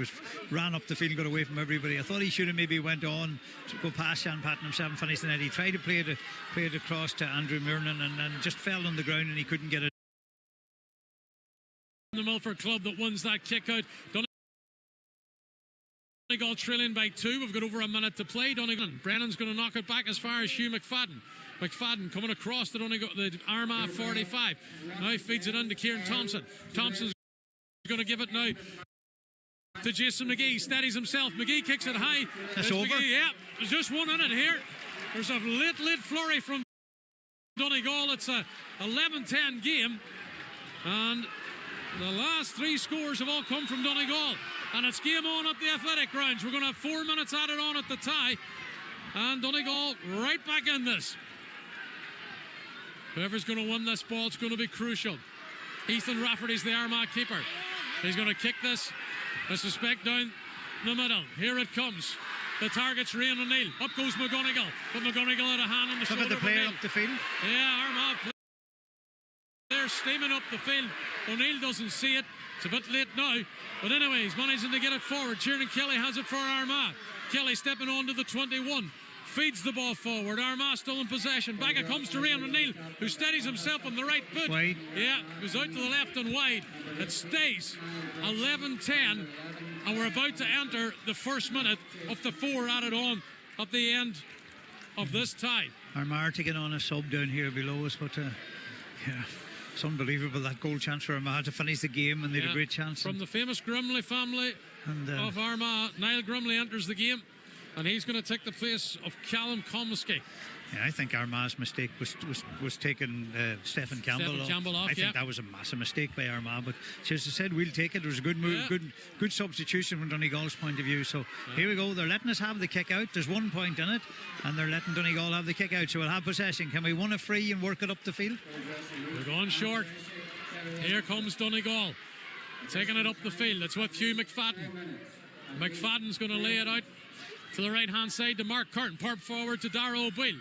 B: ran up the field, got away from everybody. I thought he should have maybe went on to go past Sean Patton himself and finish the net. He tried to play it across to Andrew Miernan and just fell on the ground and he couldn't get it.
A: The Milford club that wins that kick out. Donegal trailing by 2. We've got over a minute to play. Brennan's going to knock it back as far as Hugh McFadden. McFadden coming across the Armagh 45. Now he feeds it in to Kieran Thompson. Thompson's going to give it now to Jason McGee. Steadies himself. McGee kicks it high.
B: That's over.
A: McGee, yeah, there's just one in it here. There's a late flurry from Donegal. It's a 11-10 game. And The last 3 scores have all come from Donegal, and it's game on at the athletic grounds. We're going to have 4 minutes added on at the tie, and Donegal right back in this. Whoever's going to win this ball, it's going to be crucial. Ethan Rafferty's the Armagh keeper. He's going to kick this, I suspect, down the middle. Here it comes. The target's Rian O'Neill. Up goes McGonigal, but McGonigal had a hand on the shoulder.
B: Look at the player up the field.
A: Yeah, Armagh they're steaming up the field. O'Neill doesn't see it. It's a bit late now, but anyway, he's managing to get it forward. Kieran Kelly has it for Armagh. Kelly stepping on to the 21. Feeds the ball forward. Armagh still in possession. Back it comes to Rian O'Neill, who steadies himself on the right foot.
B: Wide.
A: Yeah, goes out to the left and wide. It stays 11-10, and we're about to enter the first minute of the 4 added on at the end of this tie.
B: Armagh taking on a sub down here below us, but yeah, it's unbelievable, that goal chance for Armagh to finish the game, and they had a great chance.
A: From the famous Grimley family of Armagh, Niall Grimley enters the game, and he's going to take the place of Callum Comiskey.
B: Yeah, I think Armagh's mistake was taking Stephen Campbell off. I think that was a massive mistake by Armagh, but as I said, we'll take it. It was a good move, good substitution from Donegal's point of view. So here we go. They're letting us have the kick out. There's 1 point in it, and they're letting Donegal have the kick out. So we'll have possession. Can we win a free and work it up the field?
A: We're going short. Here comes Donegal, taking it up the field. It's with Hugh McFadden. McFadden's going to lay it out to the right hand side to Mark Curtin. Parp forward to Dara O'Boyle.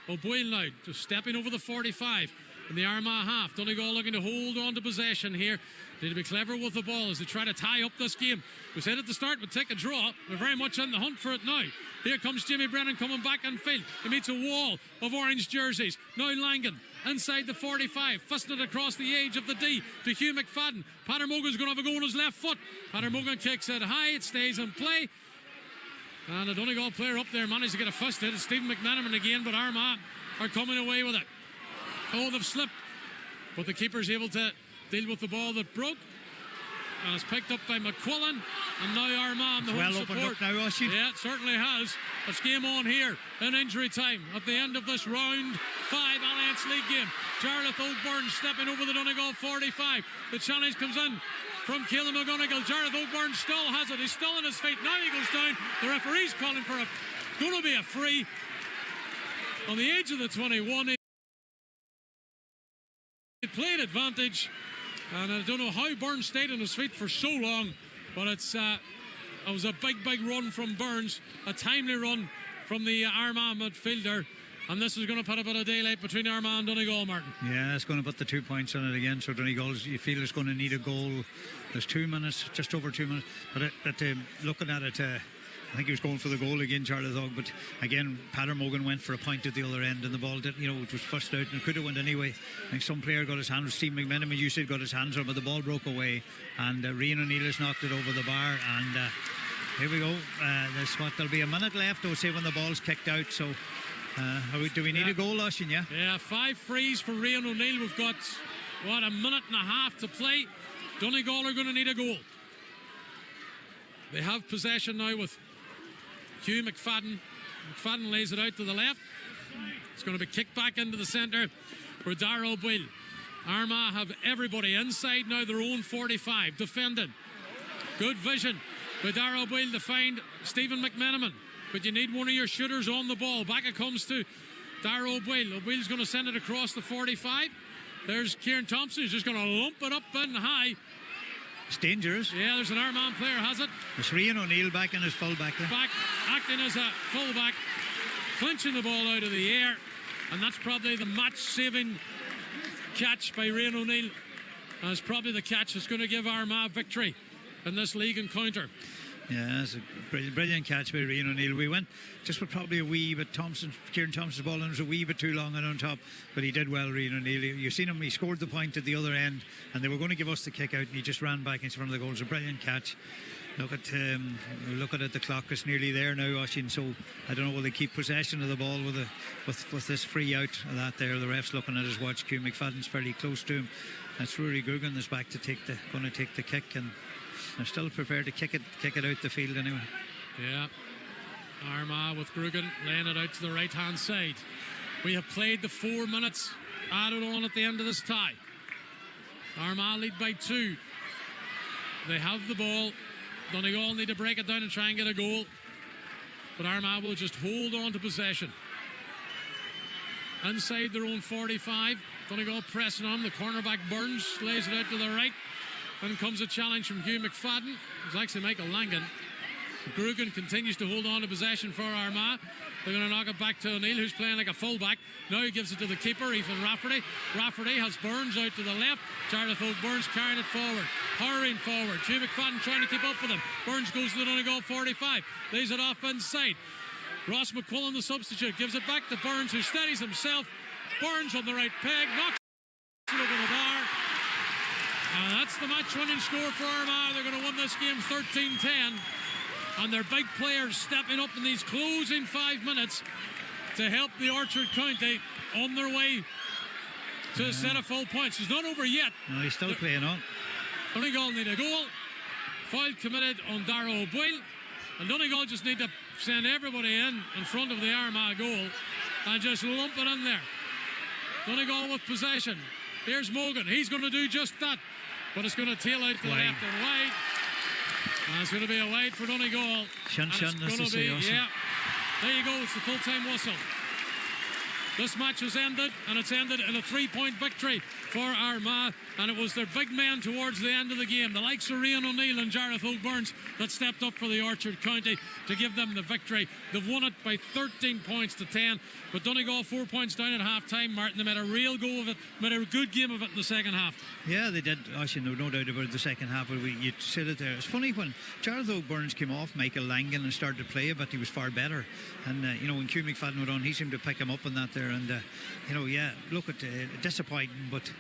A: O'Boyle now just stepping over the 45 in the Armagh half. Donegal looking to hold on to possession here. They need to be clever with the ball as they try to tie up this game. We said at the start we'd take a draw. We're very much on the hunt for it now. Here comes Jimmy Brennan coming back in field. He meets a wall of orange jerseys. Now Langan inside the 45, fisting it across the edge of the D to Hugh McFadden. Pater Mogan's going to have a go on his left foot. Pater Mogan kicks it high. It stays in play. And a Donegal player up there managed to get a fist hit. It's Stephen McManaman again, but Armagh are coming away with it. Oh, they've slipped, but the keeper's able to deal with the ball that broke, and it's picked up by McQuillan, and now Armagh the home support.
B: Now,
A: yeah, it certainly has. It's game on here in injury time at the end of this round 5 Alliance League game. Jarlath O'Byrne stepping over the Donegal 45. The challenge comes in from Caelan McGonigal. Jarlath O'Byrne still has it. He's still on his feet. Now he goes down. The referee's calling for going to be a free on the edge of the 21. He played advantage, and I don't know how Burns stayed on his feet for so long, but it was a big run from Burns, a timely run from the Armagh midfielder. And this is going to put a bit of daylight between Armagh and Donegal, Martin.
B: Yeah, it's going to put the 2 points on it again. So Donegal, you feel, is going to need a goal. There's 2 minutes, just over 2 minutes. But looking at it, I think he was going for the goal again, Charlie Thog. But again, Pater Mogan went for a point at the other end, and the ball did, it was first out, and it could have went anyway. I think some player got his hands. Steve McMenamin, you said, got his hands on, but the ball broke away, and Rian O'Neill has knocked it over the bar. And here we go. There'll be a minute left, I'll say, when the ball's kicked out. So. Do we need a goal, Oisin?
A: Yeah, 5 frees for Rian O'Neill. We've got, a minute and a half to play. Donegal are going to need a goal. They have possession now with Hugh McFadden. McFadden lays it out to the left. It's going to be kicked back into the centre for Dara O'Boyle. Armagh have everybody inside now their own 45, defending. Good vision with Dara O'Boyle to find Stephen McMenamin. But you need one of your shooters on the ball. Back it comes to Dara O'Boyle. O'Boyle's going to send it across the 45. There's Kieran Thompson who's just going to lump it up in high.
B: It's dangerous.
A: Yeah, there's an Armagh player, has it.
B: It's Rian O'Neill back in his full-back there.
A: Back, acting as a full-back, clinching the ball out of the air. And that's probably the match-saving catch by Rian O'Neill. And it's probably the catch that's going to give Armagh victory in this league encounter.
B: Yeah, it's a brilliant catch by Rian O'Neill. We went just with probably a wee bit. Kieran Thompson's ball, and it was a wee bit too long and on top, but he did well, Rian O'Neill. You've seen him, he scored the point at the other end, and they were going to give us the kick out, and he just ran back in front of the goal. It was a brilliant catch. Look at it, the clock is nearly there now, Oisin, so I don't know, will they keep possession of the ball with this free out of that there. The ref's looking at his watch. Hugh McFadden's fairly close to him. That's Rory Gugan is back to going to take the kick, and they're still prepared to kick it out the field anyway.
A: Yeah. Armagh with Grugan laying it out to the right hand side. We have played the 4 minutes added on at the end of this tie. Armagh lead by 2. They have the ball. Donegal need to break it down and try and get a goal. But Armagh will just hold on to possession. Inside their own 45. Donegal pressing on. The cornerback Burns lays it out to the right. Then comes a challenge from Hugh McFadden. It's actually Michael Langan. Grugan continues to hold on to possession for Armagh. They're going to knock it back to O'Neill, who's playing like a fullback. Now he gives it to the keeper, Ethan Rafferty. Rafferty has Burns out to the left. Jarlath Burns carrying it forward, hurrying forward. Hugh McFadden trying to keep up with him. Burns goes to the Donegal 45, lays it off inside. Ross McQuillan, the substitute, gives it back to Burns, who steadies himself. Burns on the right peg, knocks it over the bar. And that's the match-winning score for Armagh. They're going to win this game 13-10. And their big players stepping up in these closing 5 minutes to help the Orchard County on their way to a set of full points. It's not over yet.
B: No, he's still playing on.
A: Donegal need a goal. Foul committed on Darragh O'Boyle. And Donegal just need to send everybody in front of the Armagh goal and just lump it in there. Donegal with possession. Here's Morgan. He's going to do just that. But it's going to tail out to the left and wide. And it's going to be a wide for Donegal.
B: Shun, that's to say,
A: yeah. There you go. It's the full-time whistle. This match has ended, and it's ended in a 3-point victory for Armagh, and it was their big men towards the end of the game, the likes of Rian O'Neill and Jarlath Burns, that stepped up for the Orchard County to give them the victory. They've won it by 13 points to 10, but Donegal 4 points down at half-time, Martin. They made a real go of it, made a good game of it in the second half.
B: Yeah, they did. Actually, no doubt about the second half. You said it there. It's funny, when Jarlath Burns came off Michael Langan and started to play a bit, he was far better. And, when Hugh McFadden went on, he seemed to pick him up on that there. And, look at disappointing, but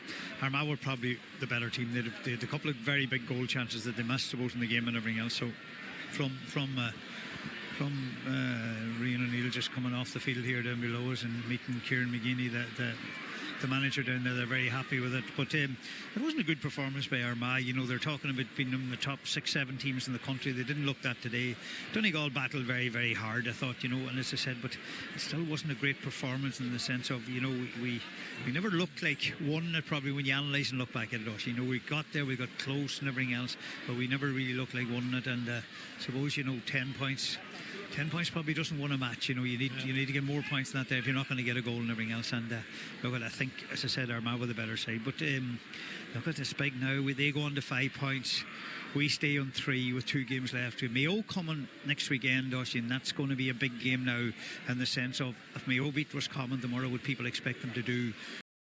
B: Armagh were probably the better team. They had a couple of very big goal chances that they missed, both in the game and everything else. So from Rian O'Neill just coming off the field here down below us and meeting Kieran McGeaney, the manager down there, they're very happy with it. But it wasn't a good performance by Armagh. They're talking about being in the top 6-7 teams in the country. They didn't look that today. Donegal battled very, very hard, I thought, and as I said, but it still wasn't a great performance in the sense of, we never looked like one it probably when you analyse and look back at it. We got there, we got close and everything else, but we never really looked like one it. And suppose 10 points. 10 points probably doesn't win a match. You need to get more points than that there if you're not going to get a goal and everything else. And I think, as I said, Armagh were the better side. But look at this big now. They go on to 5 points. We stay on 3 with 2 games left. Mayo coming next weekend, and that's going to be a big game now, in the sense of, if Mayo beat Roscommon tomorrow, would people expect them to do